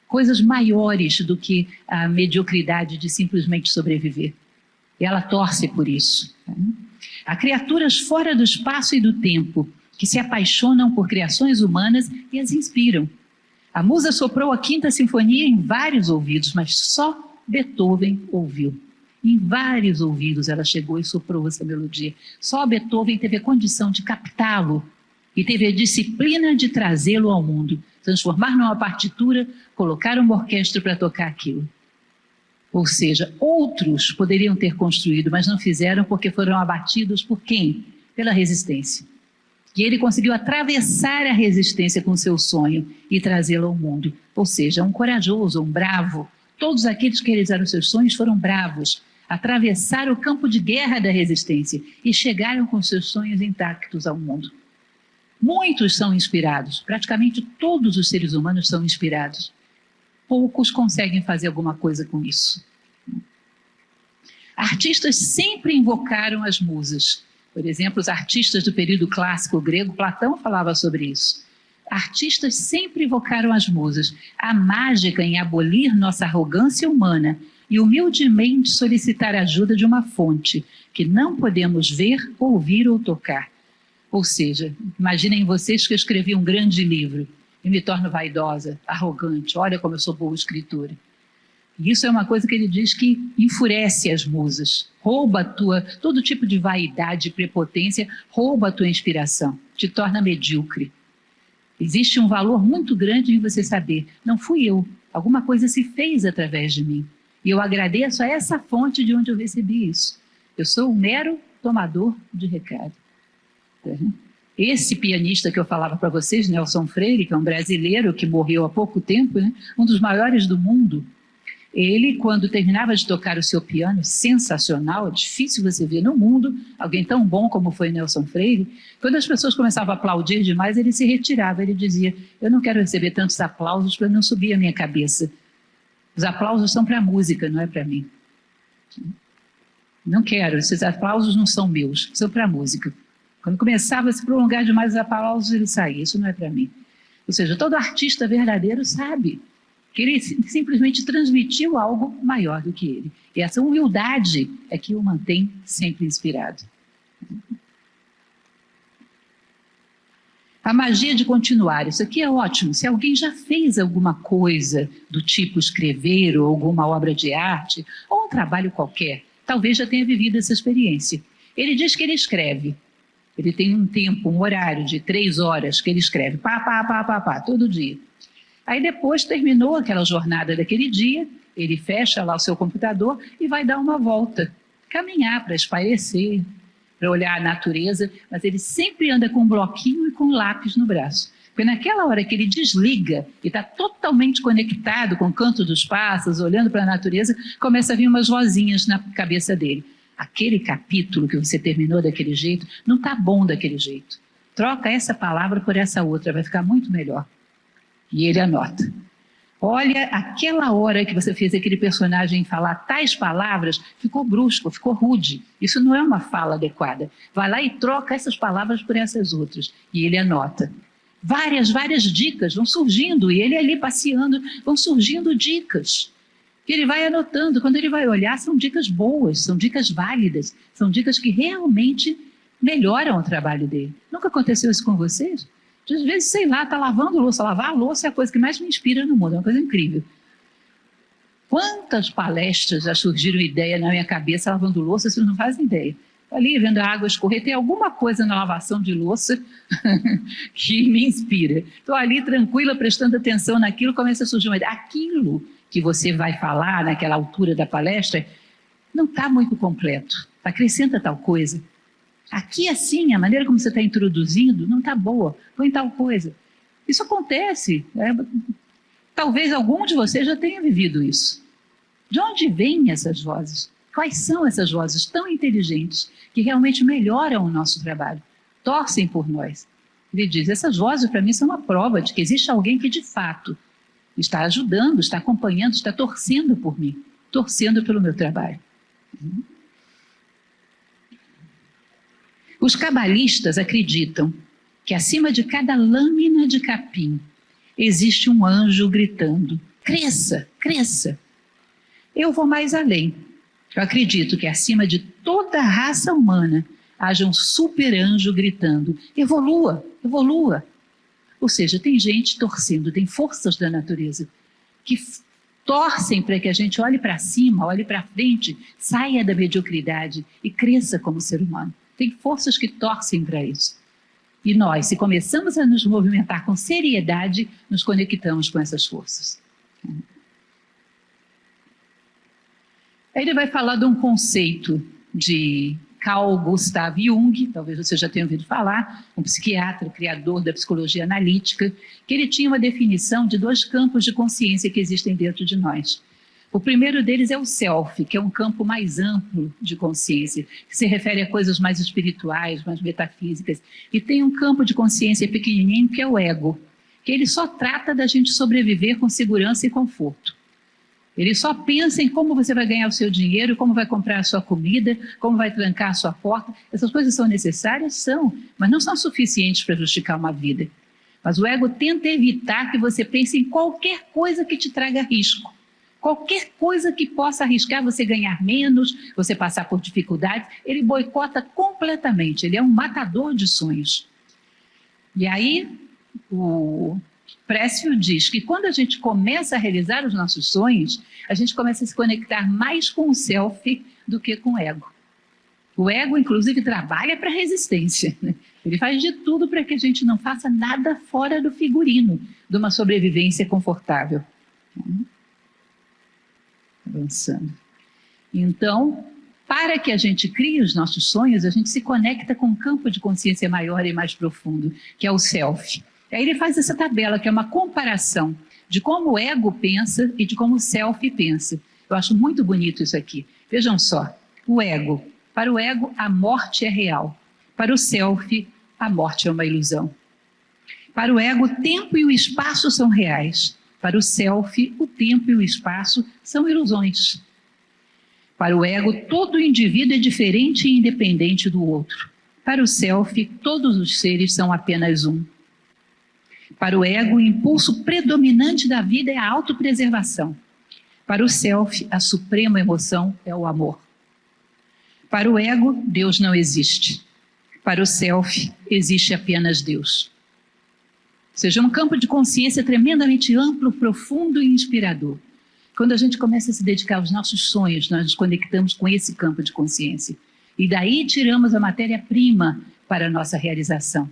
[SPEAKER 1] coisas maiores do que a mediocridade de simplesmente sobreviver. E ela torce por isso. Há criaturas fora do espaço e do tempo que se apaixonam por criações humanas e as inspiram. A musa soprou a 5ª Sinfonia em vários ouvidos, mas só Beethoven ouviu. Em vários ouvidos ela chegou e soprou essa melodia. Só Beethoven teve a condição de captá-lo e teve a disciplina de trazê-lo ao mundo, transformar numa partitura, colocar uma orquestra para tocar aquilo. Ou seja, outros poderiam ter construído, mas não fizeram porque foram abatidos por quem? Pela resistência. E ele conseguiu atravessar a resistência com seu sonho e trazê-lo ao mundo. Ou seja, um corajoso, um bravo. Todos aqueles que realizaram seus sonhos foram bravos, atravessaram o campo de guerra da resistência e chegaram com seus sonhos intactos ao mundo. Muitos são inspirados, praticamente todos os seres humanos são inspirados. Poucos conseguem fazer alguma coisa com isso. Artistas sempre invocaram as musas. Por exemplo, os artistas do período clássico grego, Platão falava sobre isso. Artistas sempre invocaram as musas, a mágica em abolir nossa arrogância humana e humildemente solicitar a ajuda de uma fonte que não podemos ver, ouvir ou tocar. Ou seja, imaginem vocês que eu escrevi um grande livro e me torno vaidosa, arrogante, olha como eu sou boa escritora. Isso é uma coisa que ele diz que enfurece as musas, rouba todo tipo de vaidade e prepotência, rouba a tua inspiração, te torna medíocre. Existe um valor muito grande em você saber, não fui eu, alguma coisa se fez através de mim. E eu agradeço a essa fonte de onde eu recebi isso. Eu sou um mero tomador de recado. Esse pianista que eu falava para vocês, Nelson Freire, que é um brasileiro que morreu há pouco tempo, né? Um dos maiores do mundo, ele, quando terminava de tocar o seu piano, sensacional, é difícil você ver no mundo alguém tão bom como foi Nelson Freire, quando as pessoas começavam a aplaudir demais, ele se retirava, ele dizia, eu não quero receber tantos aplausos para não subir a minha cabeça. Os aplausos são para a música, não é para mim. Não quero, esses aplausos não são meus, são para a música. Quando começava a se prolongar demais os aplausos, ele saía, isso não é para mim. Ou seja, todo artista verdadeiro sabe que ele simplesmente transmitiu algo maior do que ele. E essa humildade é que o mantém sempre inspirado. A magia de continuar, isso aqui é ótimo. Se alguém já fez alguma coisa do tipo escrever ou alguma obra de arte, ou um trabalho qualquer, talvez já tenha vivido essa experiência. Ele diz que ele escreve. Ele tem um tempo, um horário de 3 horas que ele escreve, todo dia. Aí depois terminou aquela jornada daquele dia, ele fecha lá o seu computador e vai dar uma volta, caminhar para espairecer, para olhar a natureza, mas ele sempre anda com um bloquinho e com um lápis no braço. Porque naquela hora que ele desliga e está totalmente conectado com o canto dos pássaros, olhando para a natureza, começa a vir umas vozinhas na cabeça dele. Aquele capítulo que você terminou daquele jeito, não está bom daquele jeito. Troca essa palavra por essa outra, vai ficar muito melhor. E ele anota. Olha, aquela hora que você fez aquele personagem falar tais palavras, ficou brusco, ficou rude. Isso não é uma fala adequada. Vai lá e troca essas palavras por essas outras. E ele anota. Várias dicas vão surgindo, e ele ali passeando, vão surgindo dicas. Que ele vai anotando. Quando ele vai olhar, são dicas boas, são dicas válidas, são dicas que realmente melhoram o trabalho dele. Nunca aconteceu isso com vocês? Às vezes, sei lá, está lavando louça. Lavar a louça é a coisa que mais me inspira no mundo, é uma coisa incrível. Quantas palestras já surgiram ideia na minha cabeça lavando louça, vocês não fazem ideia. Estou ali vendo a água escorrer, tem alguma coisa na lavação de louça que me inspira. Estou ali tranquila, prestando atenção naquilo, começa a surgir uma ideia. Aquilo que você vai falar naquela altura da palestra não está muito completo, acrescenta tal coisa. Aqui assim, a maneira como você está introduzindo não está boa, põe tal coisa. Isso acontece, talvez algum de vocês já tenha vivido isso. De onde vêm essas vozes? Quais são essas vozes tão inteligentes que realmente melhoram o nosso trabalho, torcem por nós? Ele diz, essas vozes para mim são uma prova de que existe alguém que de fato está ajudando, está acompanhando, está torcendo por mim, torcendo pelo meu trabalho. Os cabalistas acreditam que acima de cada lâmina de capim existe um anjo gritando, cresça, cresça. Eu vou mais além. Eu acredito que acima de toda a raça humana haja um super anjo gritando, evolua, evolua. Ou seja, tem gente torcendo, tem forças da natureza que torcem para que a gente olhe para cima, olhe para frente, saia da mediocridade e cresça como ser humano. Tem forças que torcem para isso. E nós, se começamos a nos movimentar com seriedade, nos conectamos com essas forças. Aí ele vai falar de um conceito de Carl Gustav Jung, talvez você já tenha ouvido falar, um psiquiatra, criador da psicologia analítica, que ele tinha uma definição de 2 campos de consciência que existem dentro de nós. O primeiro deles é o self, que é um campo mais amplo de consciência, que se refere a coisas mais espirituais, mais metafísicas. E tem um campo de consciência pequenininho, que é o ego, que ele só trata da gente sobreviver com segurança e conforto. Ele só pensa em como você vai ganhar o seu dinheiro, como vai comprar a sua comida, como vai trancar a sua porta. Essas coisas são necessárias? São, mas não são suficientes para justificar uma vida. Mas o ego tenta evitar que você pense em qualquer coisa que te traga risco. Qualquer coisa que possa arriscar você ganhar menos, você passar por dificuldades, ele boicota completamente. Ele é um matador de sonhos. E aí, o Précio diz que quando a gente começa a realizar os nossos sonhos, a gente começa a se conectar mais com o self do que com o ego. O ego, inclusive, trabalha para a resistência, né? Ele faz de tudo para que a gente não faça nada fora do figurino de uma sobrevivência confortável. Avançando. Então, para que a gente crie os nossos sonhos, a gente se conecta com um campo de consciência maior e mais profundo, que é o self. Aí ele faz essa tabela, que é uma comparação de como o ego pensa e de como o self pensa. Eu acho muito bonito isso aqui. Vejam só, o ego. Para o ego, a morte é real. Para o self, a morte é uma ilusão. Para o ego, o tempo e o espaço são reais. Para o self, o tempo e o espaço são ilusões. Para o ego, todo indivíduo é diferente e independente do outro. Para o self, todos os seres são apenas um. Para o ego, o impulso predominante da vida é a autopreservação. Para o self, a suprema emoção é o amor. Para o ego, Deus não existe. Para o self, existe apenas Deus. Ou seja, um campo de consciência tremendamente amplo, profundo e inspirador. Quando a gente começa a se dedicar aos nossos sonhos, nós nos conectamos com esse campo de consciência. E daí tiramos a matéria-prima para a nossa realização.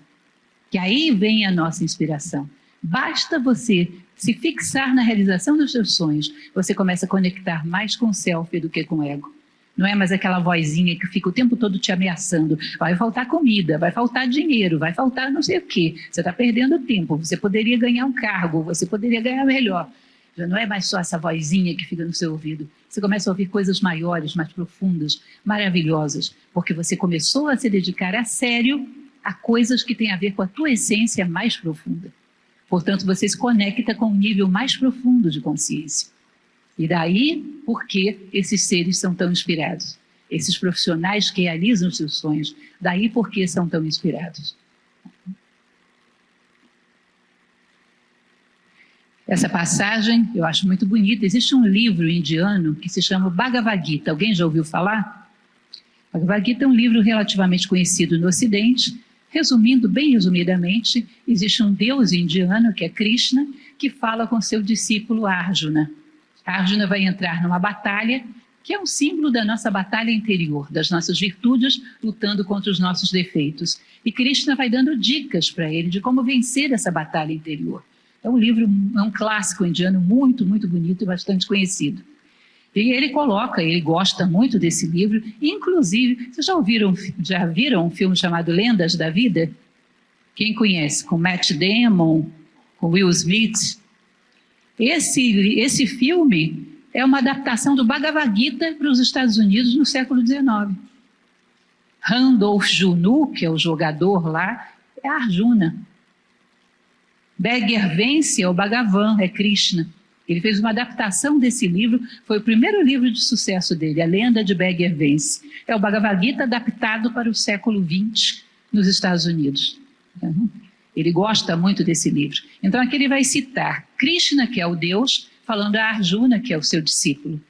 [SPEAKER 1] Que aí vem a nossa inspiração. Basta você se fixar na realização dos seus sonhos, você começa a conectar mais com o self do que com o ego. Não é mais aquela vozinha que fica o tempo todo te ameaçando. Vai faltar comida, vai faltar dinheiro, vai faltar não sei o quê. Você está perdendo tempo, você poderia ganhar um cargo, você poderia ganhar melhor. Já não é mais só essa vozinha que fica no seu ouvido. Você começa a ouvir coisas maiores, mais profundas, maravilhosas, porque você começou a se dedicar a sério a coisas que têm a ver com a tua essência mais profunda. Portanto, você se conecta com um nível mais profundo de consciência. E daí, por que esses seres são tão inspirados? Esses profissionais que realizam os seus sonhos, daí por que são tão inspirados? Essa passagem eu acho muito bonita. Existe um livro indiano que se chama Bhagavad Gita. Alguém já ouviu falar? Bhagavad Gita é um livro relativamente conhecido no Ocidente. Resumindo, bem resumidamente, existe um deus indiano, que é Krishna, que fala com seu discípulo Arjuna. Arjuna vai entrar numa batalha, que é um símbolo da nossa batalha interior, das nossas virtudes lutando contra os nossos defeitos. E Krishna vai dando dicas para ele de como vencer essa batalha interior. É um livro, é um clássico indiano muito, muito bonito e bastante conhecido. E ele gosta muito desse livro, inclusive, vocês já viram um filme chamado Lendas da Vida? Quem conhece? Com Matt Damon, com Will Smith. Esse filme é uma adaptação do Bhagavad Gita para os Estados Unidos no século XIX. Randolph Junu, que é o jogador lá, é Arjuna. Beggar Vence é o Bhagavan, é Krishna. Ele fez uma adaptação desse livro, foi o primeiro livro de sucesso dele, A Lenda de Beggar Vence. É o Bhagavad Gita adaptado para o século XX nos Estados Unidos. Ele gosta muito desse livro. Então aqui ele vai citar Krishna, que é o Deus, falando a Arjuna, que é o seu discípulo.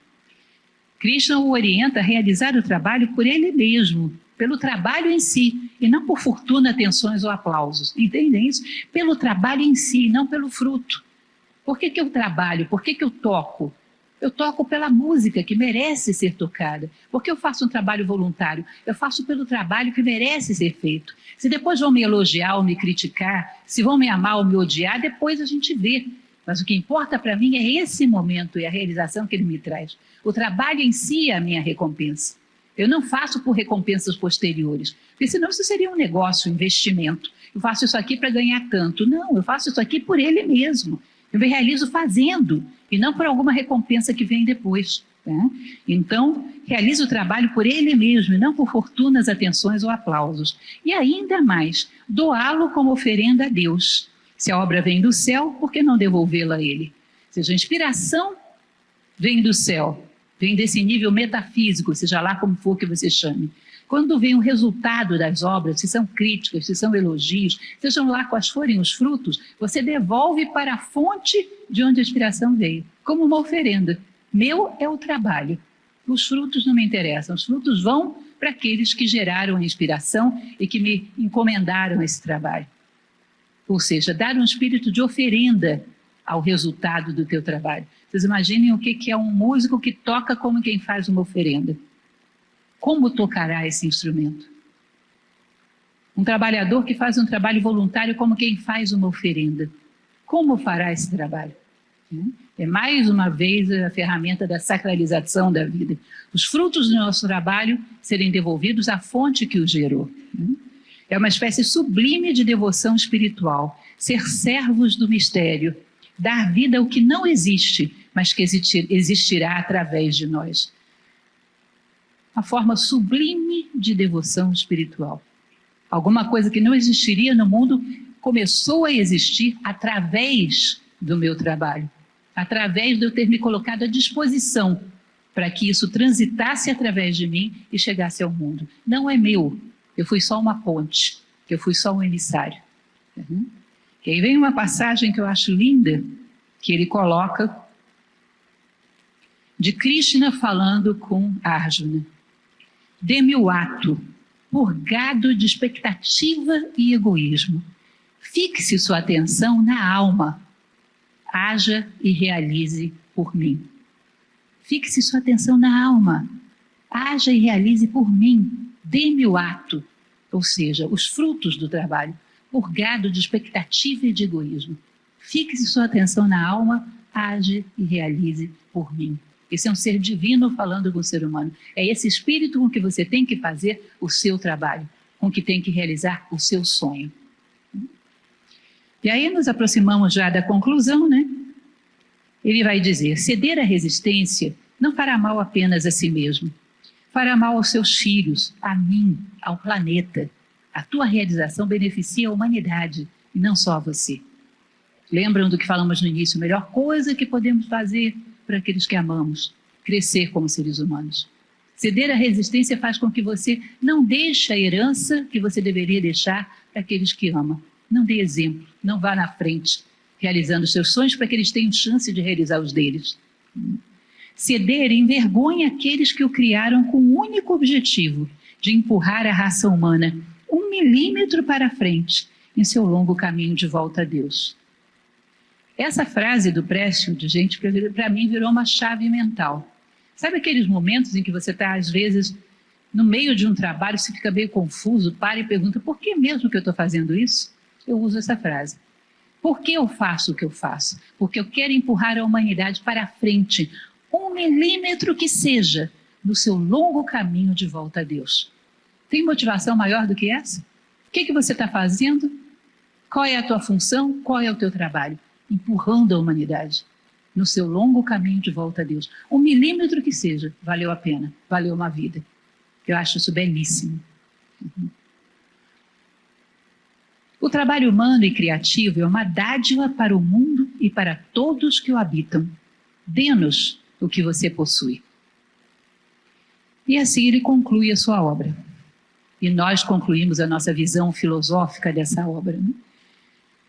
[SPEAKER 1] Krishna o orienta a realizar o trabalho por ele mesmo, pelo trabalho em si, e não por fortuna, atenções ou aplausos. Entendem isso? Pelo trabalho em si, não pelo fruto. Por que eu trabalho? Por que eu toco? Eu toco pela música que merece ser tocada. Por que eu faço um trabalho voluntário? Eu faço pelo trabalho que merece ser feito. Se depois vão me elogiar ou me criticar, se vão me amar ou me odiar, depois a gente vê. Mas o que importa para mim é esse momento e a realização que ele me traz. O trabalho em si é a minha recompensa. Eu não faço por recompensas posteriores, porque senão isso seria um negócio, um investimento. Eu faço isso aqui para ganhar tanto. Não, eu faço isso aqui por ele mesmo. Eu me realizo fazendo e não por alguma recompensa que vem depois. Né? Então, realizo o trabalho por ele mesmo e não por fortunas, atenções ou aplausos. E ainda mais, doá-lo como oferenda a Deus. Se a obra vem do céu, por que não devolvê-la a ele? Ou seja, a inspiração vem do céu, vem desse nível metafísico, seja lá como for que você chame. Quando vem o resultado das obras, se são críticas, se são elogios, sejam lá quais forem os frutos, você devolve para a fonte de onde a inspiração veio, como uma oferenda. Meu é o trabalho, os frutos não me interessam, os frutos vão para aqueles que geraram a inspiração e que me encomendaram esse trabalho. Ou seja, dar um espírito de oferenda ao resultado do teu trabalho. Vocês imaginem o que é um músico que toca como quem faz uma oferenda. Como tocará esse instrumento? Um trabalhador que faz um trabalho voluntário como quem faz uma oferenda. Como fará esse trabalho? É mais uma vez a ferramenta da sacralização da vida. Os frutos do nosso trabalho serem devolvidos à fonte que o gerou. É uma espécie sublime de devoção espiritual. Ser servos do mistério. Dar vida ao que não existe, mas que existirá através de nós. Uma forma sublime de devoção espiritual. Alguma coisa que não existiria no mundo começou a existir através do meu trabalho, através de eu ter me colocado à disposição para que isso transitasse através de mim e chegasse ao mundo. Não é meu, eu fui só uma ponte, eu fui só um emissário. E aí vem uma passagem que eu acho linda, que ele coloca de Krishna falando com Arjuna. Dê-me o ato, purgado de expectativa e egoísmo. Fixe sua atenção na alma. Haja e realize por mim. Fixe sua atenção na alma. Haja e realize por mim. Dê-me o ato, ou seja, os frutos do trabalho, purgado de expectativa e de egoísmo. Fixe sua atenção na alma, age e realize por mim. Esse é um ser divino falando com o ser humano. É esse espírito com que você tem que fazer o seu trabalho, com que tem que realizar o seu sonho. E aí nos aproximamos já da conclusão, né? Ele vai dizer, ceder à resistência não fará mal apenas a si mesmo. Fará mal aos seus filhos, a mim, ao planeta. A tua realização beneficia a humanidade e não só a você. Lembram do que falamos no início? A melhor coisa que podemos fazer para aqueles que amamos, crescer como seres humanos. Ceder à resistência faz com que você não deixe a herança que você deveria deixar para aqueles que ama. Não dê exemplo, não vá na frente, realizando seus sonhos para que eles tenham chance de realizar os deles. Ceder envergonha aqueles que o criaram com o único objetivo de empurrar a raça humana 1 milímetro para frente em seu longo caminho de volta a Deus. Essa frase do Pressfield, gente, para mim virou uma chave mental. Sabe aqueles momentos em que você está, às vezes, no meio de um trabalho, você fica meio confuso, para e pergunta, por que mesmo que eu estou fazendo isso? Eu uso essa frase. Por que eu faço o que eu faço? Porque eu quero empurrar a humanidade para a frente, 1 milímetro que seja, no seu longo caminho de volta a Deus. Tem motivação maior do que essa? O que você está fazendo? Qual é a tua função? Qual é o teu trabalho? Empurrando a humanidade no seu longo caminho de volta a Deus. 1 milímetro que seja, valeu a pena, valeu uma vida. Eu acho isso belíssimo. O trabalho humano e criativo é uma dádiva para o mundo e para todos que o habitam. Dê-nos o que você possui. E assim ele conclui a sua obra. E nós concluímos a nossa visão filosófica dessa obra, né?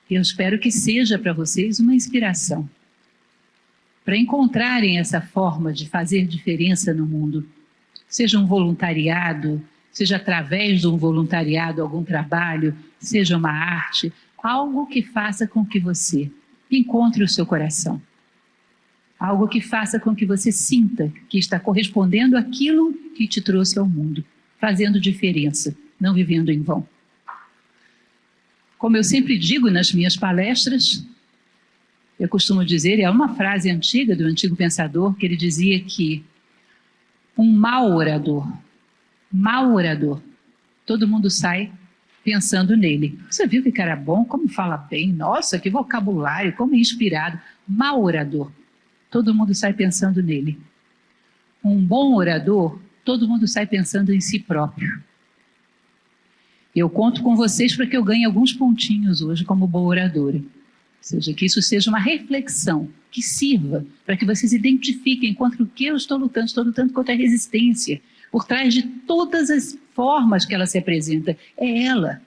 [SPEAKER 1] Eu espero que seja para vocês uma inspiração para encontrarem essa forma de fazer diferença no mundo. Seja um voluntariado, seja através de um voluntariado, algum trabalho, seja uma arte, algo que faça com que você encontre o seu coração. Algo que faça com que você sinta que está correspondendo àquilo que te trouxe ao mundo, fazendo diferença, não vivendo em vão. Como eu sempre digo nas minhas palestras, eu costumo dizer, é uma frase antiga do antigo pensador, que ele dizia que um mau orador Mau orador. Todo mundo sai pensando nele. Você viu que cara bom, como fala bem, nossa, que vocabulário, como é inspirado. Mau orador. Todo mundo sai pensando nele. Um bom orador, todo mundo sai pensando em si próprio. Eu conto com vocês para que eu ganhe alguns pontinhos hoje como boa oradora. Ou seja, que isso seja uma reflexão, que sirva para que vocês identifiquem contra o que eu estou lutando contra a resistência. Por trás de todas as formas que ela se apresenta, é ela.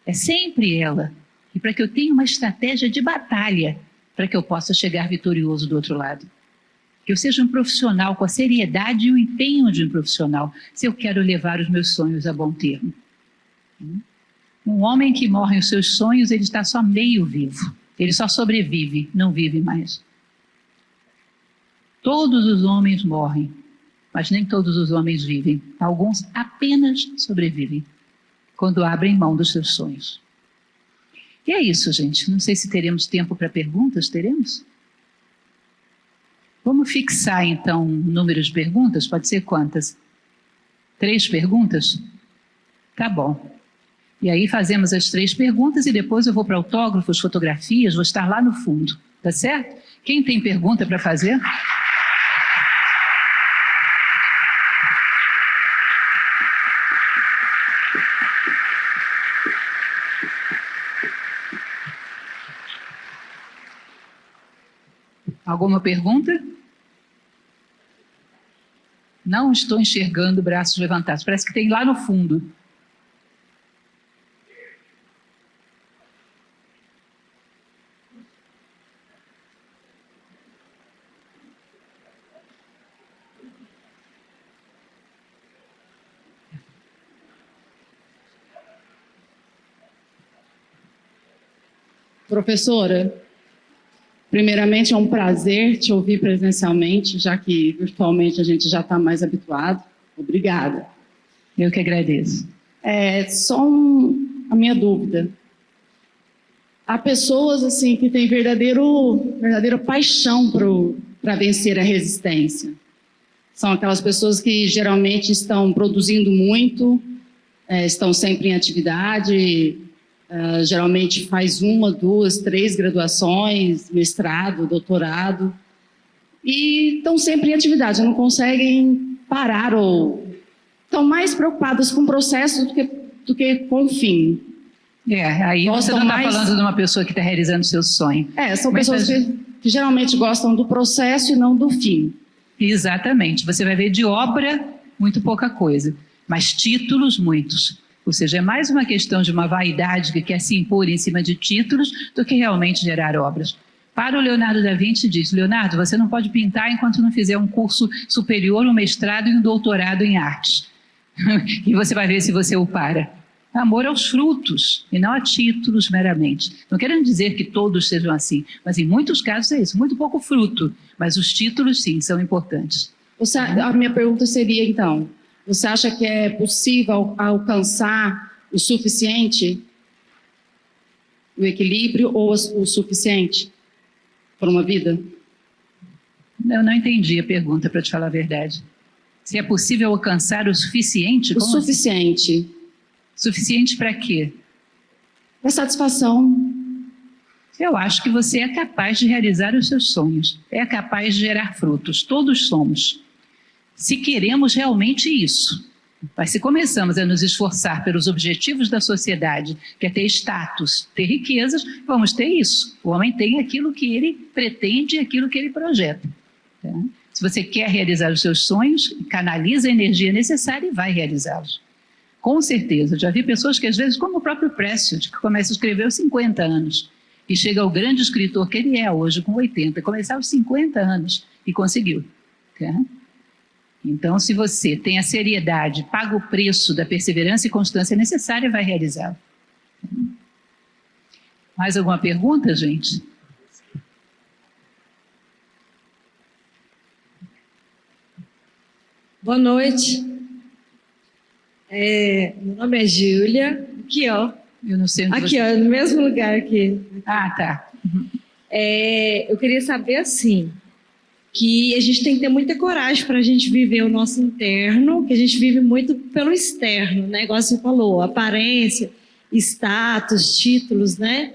[SPEAKER 1] É sempre ela. E para que eu tenha uma estratégia de batalha, para que eu possa chegar vitorioso do outro lado. Que eu seja um profissional com a seriedade e o empenho de um profissional, se eu quero levar os meus sonhos a bom termo. Um homem que morre os seus sonhos, ele está só meio vivo. Ele só sobrevive, não vive mais. Todos os homens morrem, mas nem todos os homens vivem. Alguns apenas sobrevivem, quando abrem mão dos seus sonhos. E é isso, gente. Não sei se teremos tempo para perguntas. Teremos? Vamos fixar, então, o número de perguntas? Pode ser quantas? 3 perguntas? Tá bom. E aí fazemos as 3 perguntas e depois eu vou para autógrafos, fotografias, vou estar lá no fundo. Tá certo? Quem tem pergunta para fazer? Alguma pergunta? Não estou enxergando braços levantados. Parece que tem lá no fundo.
[SPEAKER 2] Professora, primeiramente é um prazer te ouvir presencialmente, já que virtualmente a gente já está mais habituado. Obrigada.
[SPEAKER 1] Eu que agradeço.
[SPEAKER 2] A minha dúvida. Há pessoas assim que têm verdadeira paixão para vencer a resistência. São aquelas pessoas que geralmente estão produzindo muito, estão sempre em atividade. Geralmente faz 1, 2, 3 graduações, mestrado, doutorado, e estão sempre em atividade, não conseguem parar ou estão mais preocupadas com o processo do que com o fim.
[SPEAKER 1] Aí você não está falando de uma pessoa que está realizando seu sonho.
[SPEAKER 2] São pessoas que geralmente gostam do processo e não do fim.
[SPEAKER 1] Exatamente, você vai ver de obra muito pouca coisa, mas títulos muitos. Ou seja, é mais uma questão de uma vaidade que quer se impor em cima de títulos do que realmente gerar obras. Para o Leonardo da Vinci diz, Leonardo, você não pode pintar enquanto não fizer um curso superior, um mestrado e um doutorado em artes. E você vai ver se você o para. Amor aos frutos e não a títulos meramente. Não querendo dizer que todos sejam assim, mas em muitos casos é isso, muito pouco fruto. Mas os títulos, sim, são importantes.
[SPEAKER 2] A minha pergunta seria, então, você acha que é possível alcançar o suficiente, o equilíbrio ou o suficiente para uma vida?
[SPEAKER 1] Eu não entendi a pergunta, para te falar a verdade. Se é possível alcançar o suficiente?
[SPEAKER 2] O suficiente.
[SPEAKER 1] Assim? Suficiente para quê?
[SPEAKER 2] Para satisfação.
[SPEAKER 1] Eu acho que você é capaz de realizar os seus sonhos. É capaz de gerar frutos. Todos somos. Se queremos realmente isso. Mas se começamos a nos esforçar pelos objetivos da sociedade, que é ter status, ter riquezas, vamos ter isso. O homem tem aquilo que ele pretende e aquilo que ele projeta. Tá? Se você quer realizar os seus sonhos, canaliza a energia necessária e vai realizá-los. Com certeza. Já vi pessoas que às vezes, como o próprio Prescott, que começa a escrever aos 50 anos, e chega ao grande escritor que ele é hoje, com 80, começar aos 50 anos e conseguiu. Tá? Então, se você tem a seriedade, paga o preço da perseverança e constância necessária, vai realizá-lo. Mais alguma pergunta, gente?
[SPEAKER 3] Boa noite. Meu nome é Júlia. Aqui, ó.
[SPEAKER 1] Eu não sei onde
[SPEAKER 3] aqui, ó, no mesmo lugar aqui.
[SPEAKER 1] Ah, tá.
[SPEAKER 3] Eu queria saber, assim, que a gente tem que ter muita coragem para a gente viver o nosso interno, que a gente vive muito pelo externo, né? Igual você falou, aparência, status, títulos, né?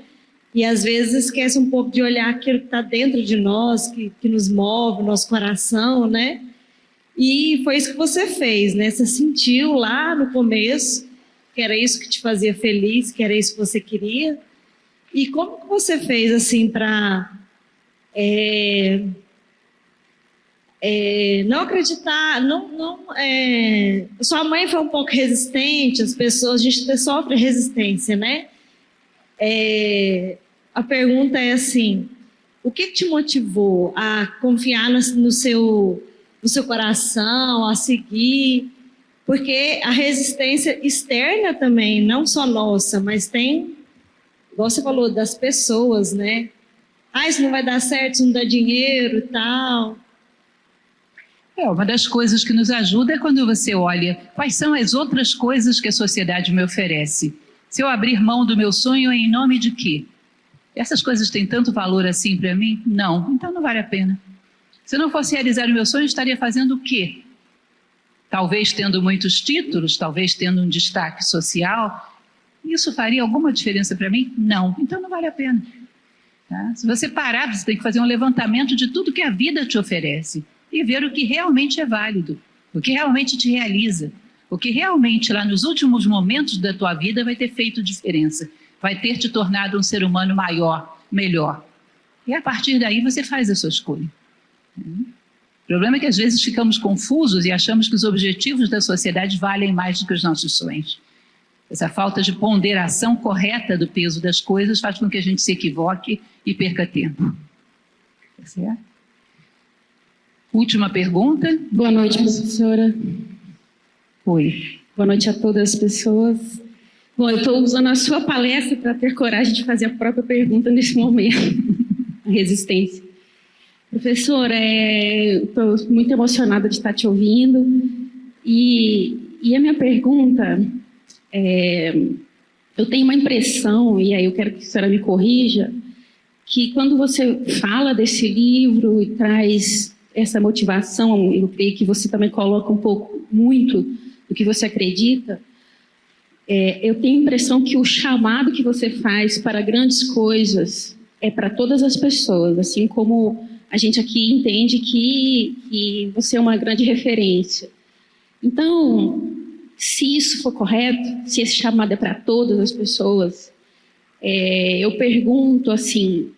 [SPEAKER 3] E às vezes esquece um pouco de olhar aquilo que está dentro de nós, que nos move, o nosso coração, né? E foi isso que você fez, né? Você sentiu lá no começo que era isso que te fazia feliz, que era isso que você queria. E como que você fez, assim, para não acreditar, sua mãe foi um pouco resistente, as pessoas, a gente sofre resistência, né? A pergunta é assim, o que te motivou a confiar no seu coração, a seguir? Porque a resistência externa também, não só nossa, mas tem, igual você falou, das pessoas, né? Isso não vai dar certo, isso não dá dinheiro e tal.
[SPEAKER 1] Uma das coisas que nos ajuda é quando você olha quais são as outras coisas que a sociedade me oferece. Se eu abrir mão do meu sonho, em nome de quê? Essas coisas têm tanto valor assim para mim? Não, então não vale a pena. Se eu não fosse realizar o meu sonho, eu estaria fazendo o quê? Talvez tendo muitos títulos, talvez tendo um destaque social. Isso faria alguma diferença para mim? Não, então não vale a pena. Tá? Se você parar, você tem que fazer um levantamento de tudo que a vida te oferece e ver o que realmente é válido, o que realmente te realiza, o que realmente lá nos últimos momentos da tua vida vai ter feito diferença, vai ter te tornado um ser humano maior, melhor. E a partir daí você faz a sua escolha. O problema é que às vezes ficamos confusos e achamos que os objetivos da sociedade valem mais do que os nossos sonhos. Essa falta de ponderação correta do peso das coisas faz com que a gente se equivoque e perca tempo. Tá certo? Última pergunta.
[SPEAKER 4] Boa noite, professora.
[SPEAKER 1] Oi.
[SPEAKER 4] Boa noite a todas as pessoas. Bom, eu estou usando a sua palestra para ter coragem de fazer a própria pergunta nesse momento. A resistência. Professora, estou muito emocionada de estar te ouvindo. E a minha pergunta eu tenho uma impressão, e aí eu quero que a senhora me corrija, que quando você fala desse livro e traz essa motivação, eu creio que você também coloca um pouco, muito, do que você acredita, eu tenho a impressão que o chamado que você faz para grandes coisas é para todas as pessoas, assim como a gente aqui entende que você é uma grande referência. Então, se isso for correto, se esse chamado é para todas as pessoas, eu pergunto assim,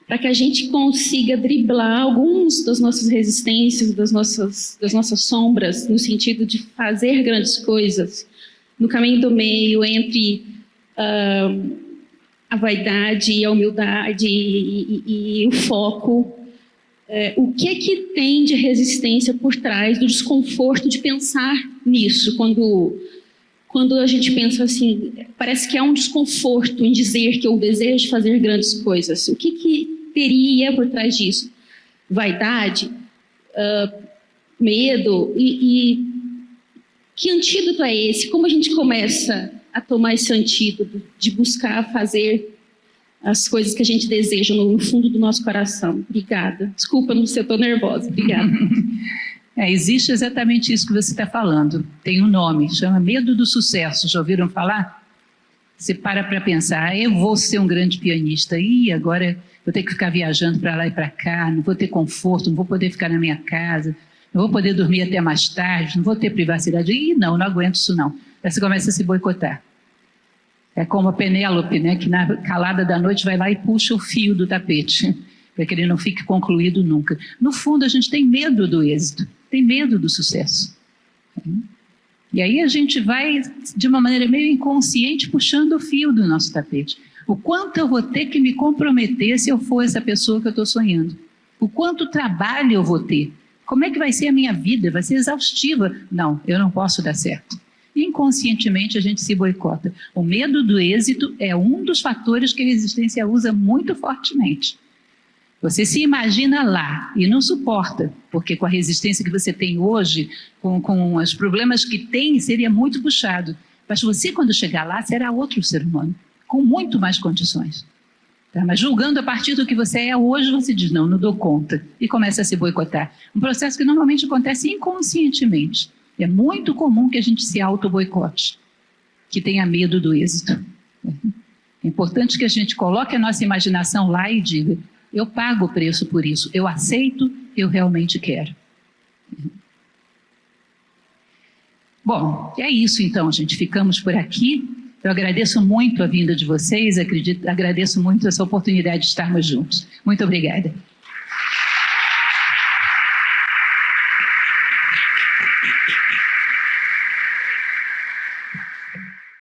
[SPEAKER 4] para que a gente consiga driblar algumas das nossas resistências, das nossas sombras, no sentido de fazer grandes coisas, no caminho do meio entre a vaidade e a humildade e o foco. O que tem de resistência por trás do desconforto de pensar nisso, quando a gente pensa assim, parece que há um desconforto em dizer que eu desejo fazer grandes coisas. O que teria por trás disso? Vaidade? Medo? E que antídoto é esse? Como a gente começa a tomar esse antídoto de buscar fazer as coisas que a gente deseja no fundo do nosso coração? Obrigada. Desculpa, não sei, eu estou nervosa. Obrigada.
[SPEAKER 1] Existe exatamente isso que você está falando. Tem um nome, chama medo do sucesso. Já ouviram falar? Você para pensar, eu vou ser um grande pianista, agora vou ter que ficar viajando para lá e para cá, não vou ter conforto, não vou poder ficar na minha casa, não vou poder dormir até mais tarde, não vou ter privacidade. Não aguento isso não. Aí você começa a se boicotar. É como a Penélope, né, que na calada da noite vai lá e puxa o fio do tapete, para que ele não fique concluído nunca. No fundo, a gente tem medo do êxito, tem medo do sucesso. E aí a gente vai, de uma maneira meio inconsciente, puxando o fio do nosso tapete. O quanto eu vou ter que me comprometer se eu for essa pessoa que eu estou sonhando? O quanto trabalho eu vou ter? Como é que vai ser a minha vida? Vai ser exaustiva? Não, eu não posso dar certo. Inconscientemente a gente se boicota. O medo do êxito é um dos fatores que a resistência usa muito fortemente. Você se imagina lá e não suporta, porque com a resistência que você tem hoje, com os problemas que tem, seria muito puxado. Mas você, quando chegar lá, será outro ser humano, com muito mais condições. Tá? Mas julgando a partir do que você é hoje, você diz, não dou conta, e começa a se boicotar. Um processo que normalmente acontece inconscientemente. É muito comum que a gente se auto-boicote, que tenha medo do êxito. É importante que a gente coloque a nossa imaginação lá e diga, eu pago o preço por isso, eu aceito, eu realmente quero. Bom, é isso então, gente, ficamos por aqui. Eu agradeço muito a vinda de vocês, agradeço muito essa oportunidade de estarmos juntos. Muito obrigada.